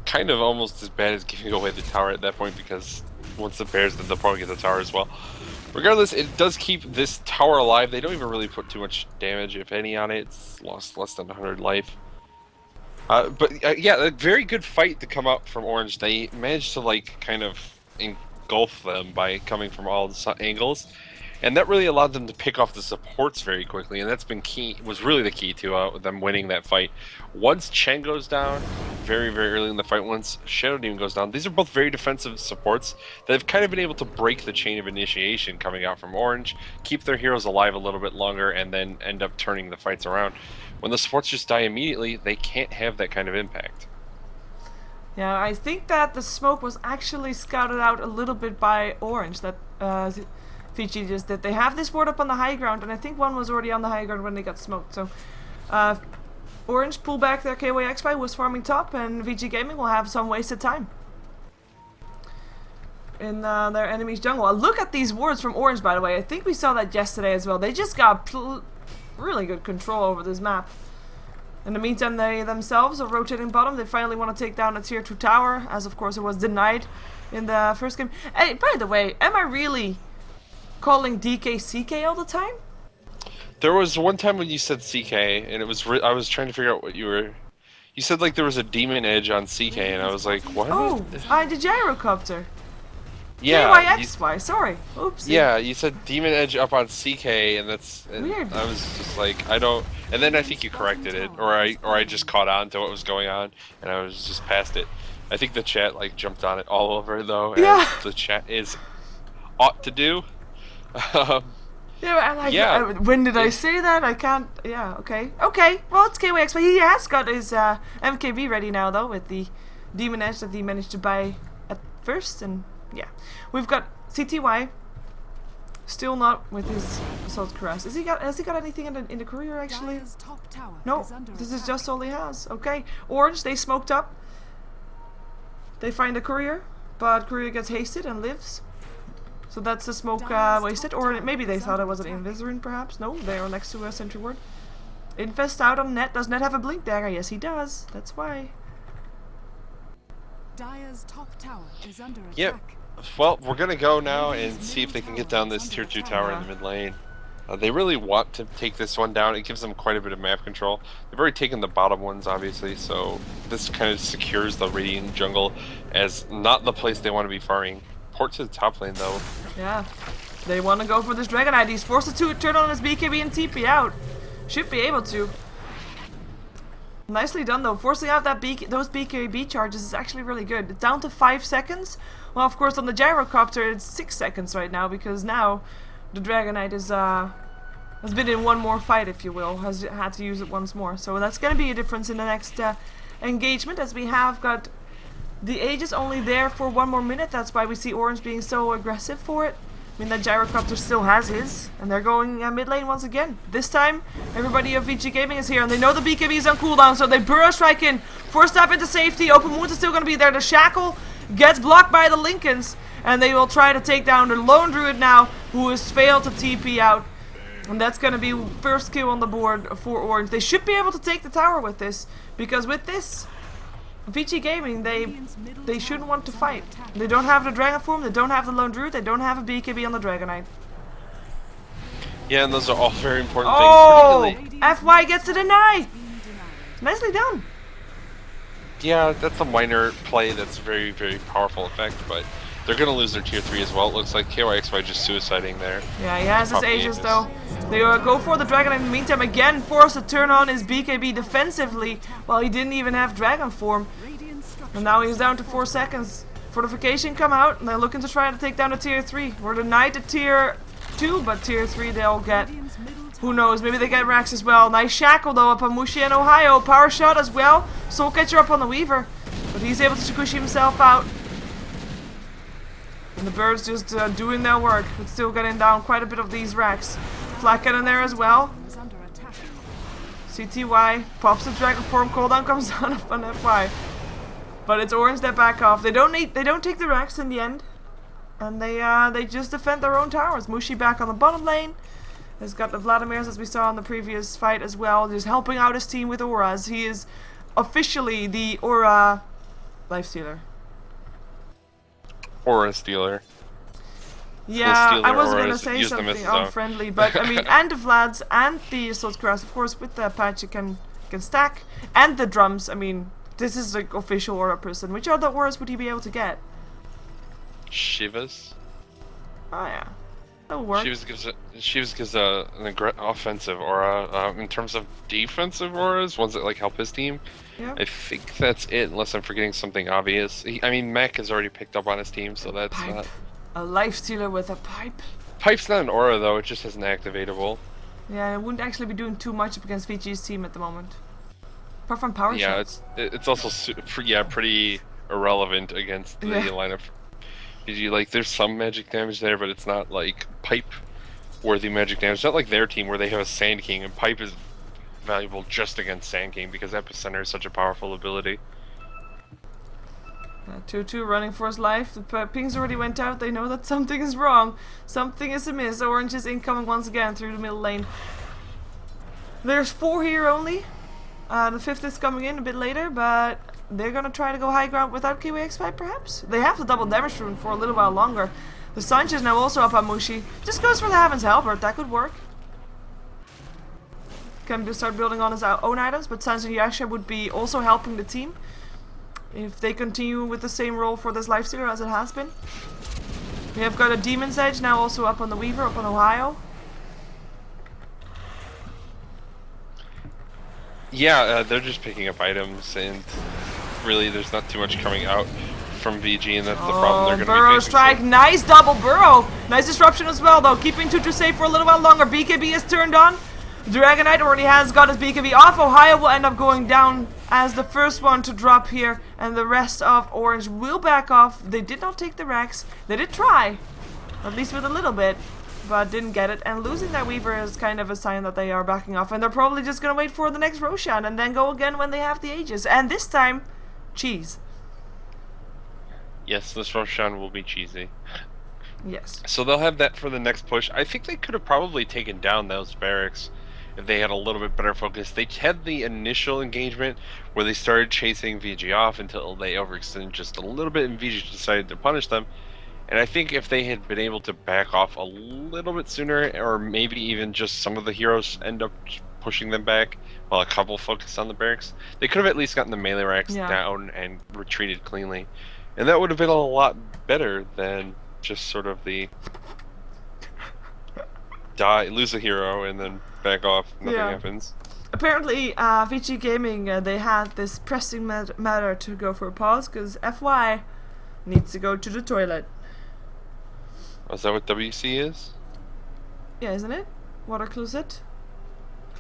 kind of almost as bad as giving away the tower at that point, because once the bears, then they'll probably get the tower as well. Regardless, it does keep this tower alive. They don't even really put too much damage, if any, on it. It's lost less than 100 life. Yeah, a very good fight to come out from Orange. They managed to, like, kind of engulf them by coming from all the angles. And that really allowed them to pick off the supports very quickly, and that's been key. Was really the key to them winning that fight. Once Chen goes down, very early in the fight, once Shadow Demon goes down, these are both very defensive supports that have kind of been able to break the chain of initiation coming out from Orange, keep their heroes alive a little bit longer, and then end up turning the fights around. When the supports just die immediately, they can't have that kind of impact. Yeah, I think that the smoke was actually scouted out a little bit by Orange. That Vici just did. They have this ward up on the high ground, and I think one was already on the high ground when they got smoked. So, Orange pull back their KYXY, was farming top, and Vici Gaming will have some wasted time in their enemy's jungle. Look at these wards from Orange, by the way. I think we saw that yesterday as well. They just got really good control over this map. In the meantime, they themselves are rotating bottom. They finally want to take down a tier 2 tower, as of course it was denied in the first game. Hey, by the way, am I really calling DK CK all the time? There was one time when you said CK, and it was I was trying to figure out what you were. You said like there was a demon edge on CK, and I was like, what? Oh, the gyrocopter. Yeah. KYXY, sorry. Oops. Yeah, you said demon edge up on CK, and that's weird. I was just like, I don't. And then I think you corrected it, or I just caught on to what was going on, and I was just past it. I think the chat like jumped on it all over though. Yeah. The chat is ought to do. Yeah, when did I say that? I can't. Yeah, okay. Okay, well, it's KYX, but he has got his MKB ready now, though, with the Demon Edge that he managed to buy at first. And yeah, we've got CTY still not with his Assault Cuirass. Has he got anything in the courier, actually? No, this is just all he has. Okay, Orange, they smoked up. They find a courier, but courier gets hasted and lives. So that's the smoke wasted, or maybe they thought it was an Invisirine, perhaps. No, they are next to a sentry ward. Infest out on Net. Does Net have a blink dagger? Yes, he does. That's why. Dire's top tower is under attack. Yep. Well, we're gonna go now and see if they can get down this tier 2 tower in the mid lane. They really want to take this one down. It gives them quite a bit of map control. They've already taken the bottom ones, obviously, so this kind of secures the Radiant jungle as not the place they want to be farming. Port to the top lane, though. Yeah. They want to go for this Dragonite. He's forced to turn on his BKB and TP out. Should be able to. Nicely done, though. Forcing out that those BKB charges is actually really good. It's down to 5 seconds. Well, of course, on the Gyrocopter, it's 6 seconds right now, because now the Dragonite is, has been in one more fight, if you will. Has had to use it once more. So that's going to be a difference in the next engagement, as we have got the Aegis only there for 1 more minute. That's why we see Orange being so aggressive for it. I mean, that Gyrocopter still has his, and they're going mid lane once again. This time, everybody of Vici Gaming is here, and they know the BKB is on cooldown, so they burrow strike in. First step into safety. Open Wounds is still going to be there. The Shackle gets blocked by the Lincolns, and they will try to take down the Lone Druid now, who has failed to TP out. And that's going to be first kill on the board for Orange. They should be able to take the tower with this, because with this, Vici Gaming, they shouldn't want to fight. They don't have the Dragon form, they don't have the Lone Druid, they don't have a BKB on the Dragonite. Yeah, and those are all very important things. Oh! FY gets a deny! Nicely done. Yeah, that's a minor play that's very, very powerful effect, but they're going to lose their tier 3 as well. It looks like KYXY just suiciding there. Yeah, he has his Aegis though. They go for the Dragon in the meantime, again forced to turn on his BKB defensively while he didn't even have Dragon form. And now he's down to 4 seconds. Fortification come out, and they're looking to try to take down the tier 3. We're denied the tier 2, but tier 3 they'll get. Who knows, maybe they get Rax as well. Nice Shackle though up on Mushi and Ohio. Power Shot as well. Soul Catcher up on the Weaver. But he's able to squish himself out. And the birds just doing their work, but still getting down quite a bit of these racks. Flat in there as well. CTY pops the Dragon form, cooldown comes down up on FY. But it's Orange that back off. They don't take the racks in the end. And they just defend their own towers. Mushi back on the bottom lane. Has got the Vladimirs, as we saw in the previous fight as well. Just helping out his team with auras. He is officially the aura lifestealer. Aura stealer. Yeah, I was gonna say something unfriendly, but I mean, and the Vlads and the Assault Cuirass, of course, with the patch you can stack, and the drums. I mean, this is like official aura person. Which other auras would you be able to get? Shivas. Oh yeah, that'll work. Shivas gives an offensive aura. In terms of defensive auras, ones that like help his team. Yeah. I think that's it, unless I'm forgetting something obvious. I mean, Mech has already picked up on his team, so that's not. A lifestealer with a pipe. Pipe's not an aura though; it just has an activatable. Yeah, it wouldn't actually be doing too much against Vici's team at the moment. Apart from power shots. Yeah, it's also pretty irrelevant against the lineup. Like, there's some magic damage there, but it's not like pipe-worthy magic damage. It's not like their team where they have a Sand King, and pipe is valuable just against Sand King because Epicenter is such a powerful ability. 2-2 running for his life. The pings already went out. They know that something is wrong. Something is amiss. Orange is incoming once again through the middle lane. There's 4 here only. The 5th is coming in a bit later, but they're gonna try to go high ground without KWX5 perhaps? They have the double damage rune for a little while longer. The Sanch is now also up on Mushi. Just goes for the Heaven's Halberd. That could work. Can just start building on his own items, but Sanch and Yasha would be also helping the team if they continue with the same role for this lifestealer as it has been. We have got a Demon's Edge now also up on the Weaver, up on Ohio. Yeah, they're just picking up items, and really there's not too much coming out from VG, and that's the problem they're going to be facing. Burrow strike, nice double Burrow. Nice disruption as well though, keeping Tutu safe for a little while longer. BKB is turned on. Dragonite already has got his BKB off. Ohio will end up going down as the first one to drop here, and the rest of Orange will back off. They did not take the Rex. They did try, at least with a little bit, but didn't get it. And losing that Weaver is kind of a sign that they are backing off, and they're probably just going to wait for the next Roshan and then go again when they have the Aegis. And this time, cheese. Yes, this Roshan will be cheesy. Yes. So they'll have that for the next push. I think they could have probably taken down those barracks if they had a little bit better focus. They had the initial engagement where they started chasing VG off until they overextended just a little bit, and VG decided to punish them. And I think if they had been able to back off a little bit sooner, or maybe even just some of the heroes end up pushing them back while a couple focused on the barracks, they could have at least gotten the melee racks down and retreated cleanly. And that would have been a lot better than just sort of the lose a hero and then back off, nothing happens. Apparently, Vici Gaming, they had this pressing matter to go for a pause because FY needs to go to the toilet. Oh, is that what WC is? Yeah, isn't it? Water closet?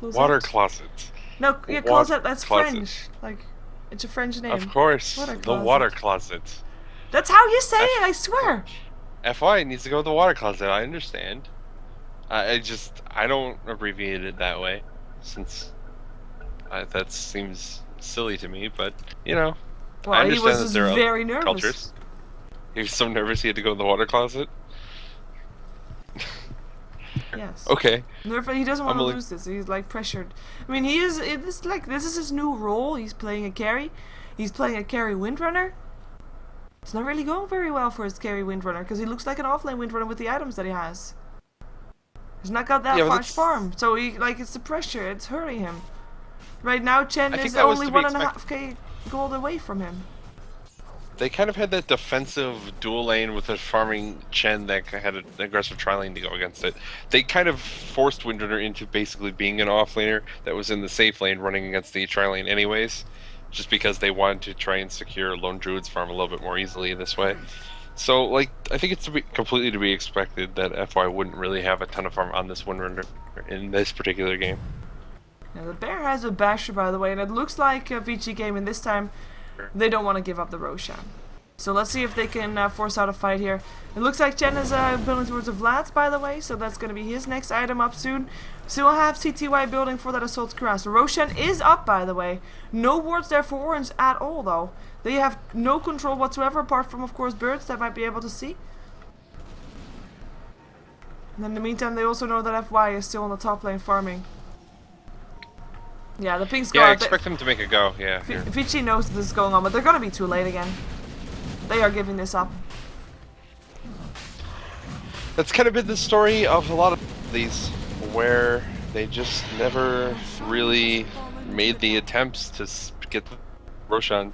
Water closet. No, yeah, closet, that's French. Like, it's a French name. Of course, the water closet. That's how you say it, I swear! FY needs to go to the water closet, I understand. I don't abbreviate it that way, since that seems silly to me, but, you know, well, I understand he was that there are very nervous. cultures. He was so nervous he had to go to the water closet? Yes. Okay. He doesn't want to lose this. He's like pressured. I mean, this is his new role. He's playing a carry. He's playing a carry windrunner. It's not really going very well for his carry windrunner because he looks like an offlane windrunner with the items that he has. He's not got that much farm, so it's the pressure. It's hurting him. Right now, Chen is only 1.5k gold away from him. They kind of had that defensive dual lane with a farming Chen that had an aggressive tri-lane to go against it. They kind of forced Windrunner into basically being an offlaner that was in the safe lane running against the tri-lane anyways, just because they wanted to try and secure Lone Druid's farm a little bit more easily this way. So, like, I think it's completely to be expected that FY wouldn't really have a ton of farm on this Windrunner in this particular game. Now, the bear has a basher, by the way, and it looks like Vici Gaming this time they don't want to give up the Roshan. So let's see if they can force out a fight here. It looks like Chen is building towards the Vlads, by the way, so that's going to be his next item up soon. So we'll have CTY building for that Assault Cuirass. Roshan is up, by the way. No wards there for Orange at all, though. They have no control whatsoever, apart from, of course, birds that might be able to see. And in the meantime, they also know that FY is still on the top lane farming. Yeah, the ping squad. Yeah, I expect them to make a go, yeah. Vici knows this is going on, but they're gonna be too late again. They are giving this up. That's kind of been the story of a lot of these, where they just never really made the attempts to get the Roshan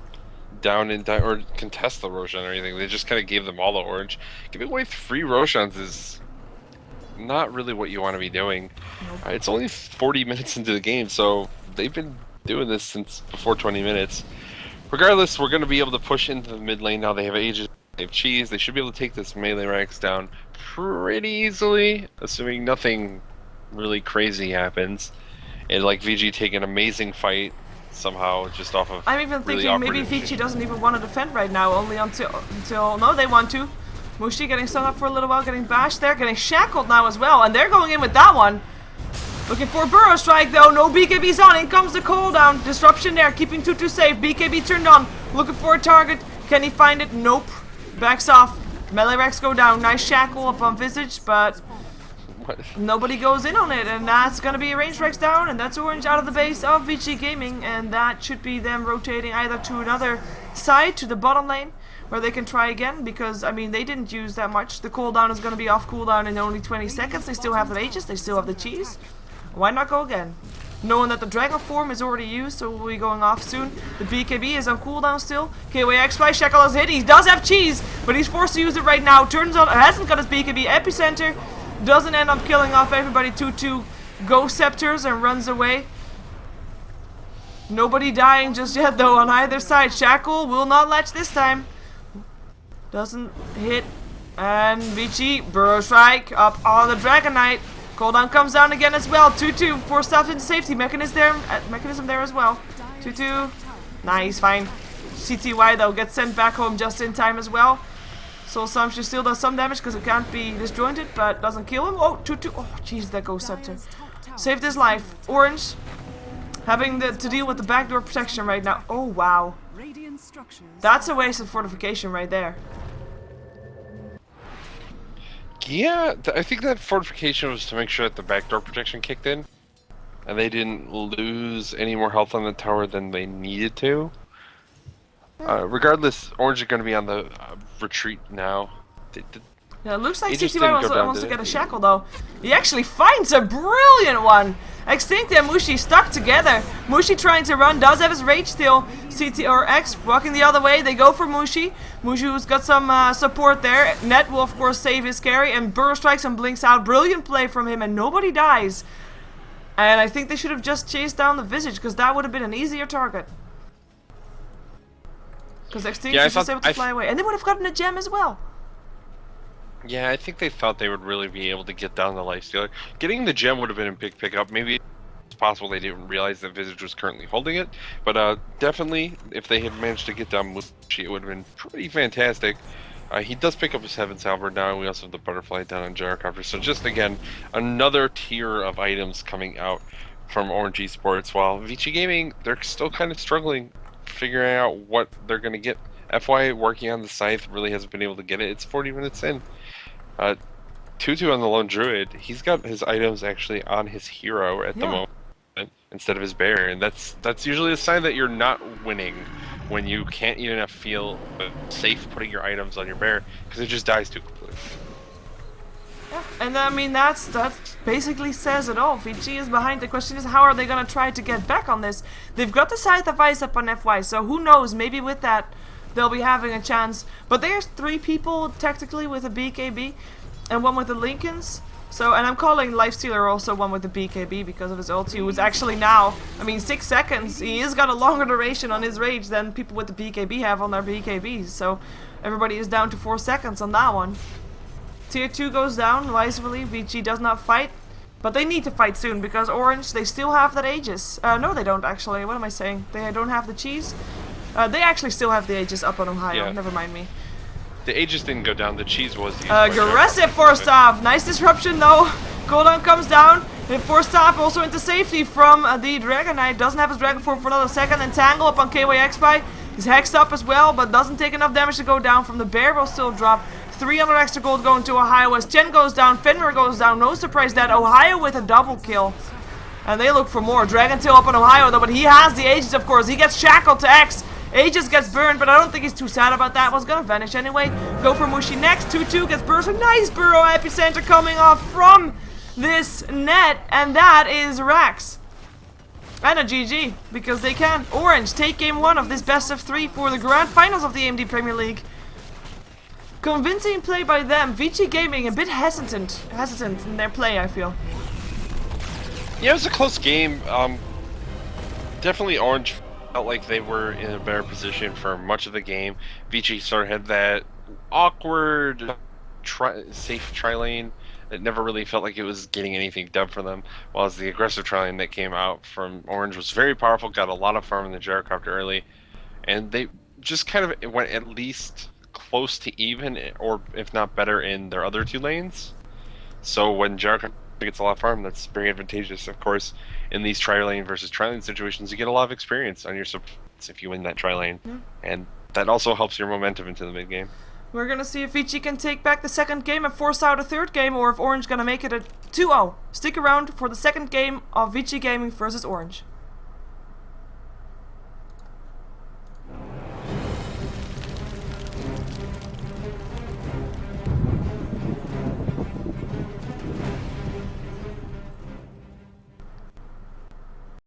down or contest the Roshan or anything. They just kind of gave them all the orange. Giving away 3 Roshans is not really what you want to be doing. Nope. It's only 40 minutes into the game, so they've been doing this since before 20 minutes. Regardless, we're going to be able to push into the mid lane now. They have Aegis, they have Cheese. They should be able to take this melee ranks down pretty easily, assuming nothing really crazy happens. And like VG take an amazing fight somehow just off of I'm even really thinking maybe Vici doesn't even want to defend right now, only until no, they want to. Mushi getting stung up for a little while, getting bashed there, getting shackled now as well, and they're going in with that one. Looking for a Burrow Strike though, no BKB's on, in comes the cooldown. Disruption there, keeping Tutu safe, BKB turned on, looking for a target, can he find it? Nope. Backs off, melee Rex go down, nice shackle up on Visage, but nobody goes in on it, and that's gonna be a range Rex down, and that's Orange out of the base of Vici Gaming, and that should be them rotating either to another side, to the bottom lane, where they can try again, because, I mean, they didn't use that much. The cooldown is going to be off cooldown in only 20 seconds. They still have the Aegis, they still have the cheese. Why not go again? Knowing that the Dragon form is already used, so we'll be going off soon. The BKB is on cooldown still. KYXY, Shackle is hit. He does have cheese, but he's forced to use it right now. Turns out, hasn't got his BKB. Epicenter doesn't end up killing off everybody. 2-2 Ghost Scepters and runs away. Nobody dying just yet, though, on either side. Shackle will not latch this time. Doesn't hit, and Vici, Burrow Strike, up on the Dragon Knight. Cooldown comes down again as well. 2-2, forced out into safety. Mechanism there as well. 2-2, nice, fine. CTY though gets sent back home just in time as well. Soul Sumption still does some damage because it can't be disjointed, but doesn't kill him. Oh, 2-2, oh jeez, that Ghost Scepter. Saved his life. Orange, having to deal with the backdoor protection right now. Oh wow. That's a waste of fortification right there. Yeah, I think that fortification was to make sure that the backdoor protection kicked in, and they didn't lose any more health on the tower than they needed to. Regardless, Orange is going to be on the retreat now. Yeah, it looks like Aegis CTY didn't go down, wants to did get it? a shackle though. He actually finds a brilliant one! Extinct and Mushi stuck together. Mushi trying to run, does have his rage steal. CT or X walking the other way, they go for Mushi. Mushi who's got some support there. Net will of course save his carry and Burrow strikes and blinks out. Brilliant play from him and nobody dies. And I think they should have just chased down the Visage because that would have been an easier target. Because Extinct is just able to fly away. And they would have gotten a gem as well. Yeah, I think they thought they would really be able to get down the lifestealer. Getting the gem would have been a big pickup. Maybe it's possible they didn't realize that Visage was currently holding it. But definitely, if they had managed to get down Mushi, it would have been pretty fantastic. He does pick up his Heaven's Halberd now, and we also have the Butterfly down on Gyrocopter. So just, again, another tier of items coming out from Orange Esports. While Vici Gaming, they're still kind of struggling figuring out what they're going to get. FY working on the Scythe really hasn't been able to get it. It's 40 minutes in. Tutu on the Lone Druid, he's got his items actually on his hero at the moment instead of his bear, and that's usually a sign that you're not winning when you can't even feel safe putting your items on your bear because it just dies too quickly. Yeah, and I mean that basically says it all. Vici is behind. The question is, how are they gonna try to get back on this? They've got the Scythe of Ice up on FY, so who knows? Maybe with that they'll be having a chance. But there's 3 people technically with a BKB and 1 with the Lincolns. So, and I'm calling Lifestealer also 1 with the BKB because of his ulti, who's actually now, I mean, 6 seconds. He has got a longer duration on his rage than people with the BKB have on their BKBs. So everybody is down to 4 seconds on that one. Tier 2 goes down wisely. Vici does not fight. But they need to fight soon because Orange, they still have that Aegis. No, they don't actually. What am I saying? They don't have the cheese. They actually still have the Aegis up on Ohio. Yeah. Never mind me. The Aegis didn't go down. The cheese was used. Aggressive Force Staff. Nice disruption though. Cooldown comes down. And Force Staff also into safety from the Dragon Knight. Doesn't have his Dragon Form for another second. And Tangle up on KYXpy. He's hexed up as well, but doesn't take enough damage to go down from the bear. Will still drop. 300 extra gold going to Ohio as Chen goes down. Fenrir goes down. No surprise that Ohio with a double kill. And they look for more. Dragon Tail up on Ohio though, but he has the Aegis of course. He gets shackled to X. Aegis gets burned, but I don't think he's too sad about that. Was gonna vanish anyway. Go for Mushi next. 2-2 gets burst. A nice burrow epicenter coming off from this net, and that is Rax. And a GG, because they can. Orange take game 1 of this best of 3 for the grand finals of the AMD Premier League. Convincing play by them. Vici Gaming a bit hesitant in their play, I feel. Yeah, it was a close game. Definitely Orange felt like they were in a better position for much of the game. Vici sort of had that awkward, safe tri-lane that never really felt like it was getting anything done for them, while the aggressive tri-lane that came out from Orange was very powerful, got a lot of farm in the Gyrocopter early, and they just kind of went at least close to even, or if not better, in their other 2 lanes. So when Gyrocopter gets a lot of farm, that's very advantageous. Of course, in these tri-lane versus tri-lane situations, you get a lot of experience on your supports if you win that tri-lane, and that also helps your momentum into the mid game. We're gonna see if Vici can take back the second game and force out a third game, or if Orange gonna make it a 2-0. Stick around for the second game of Vici Gaming versus Orange.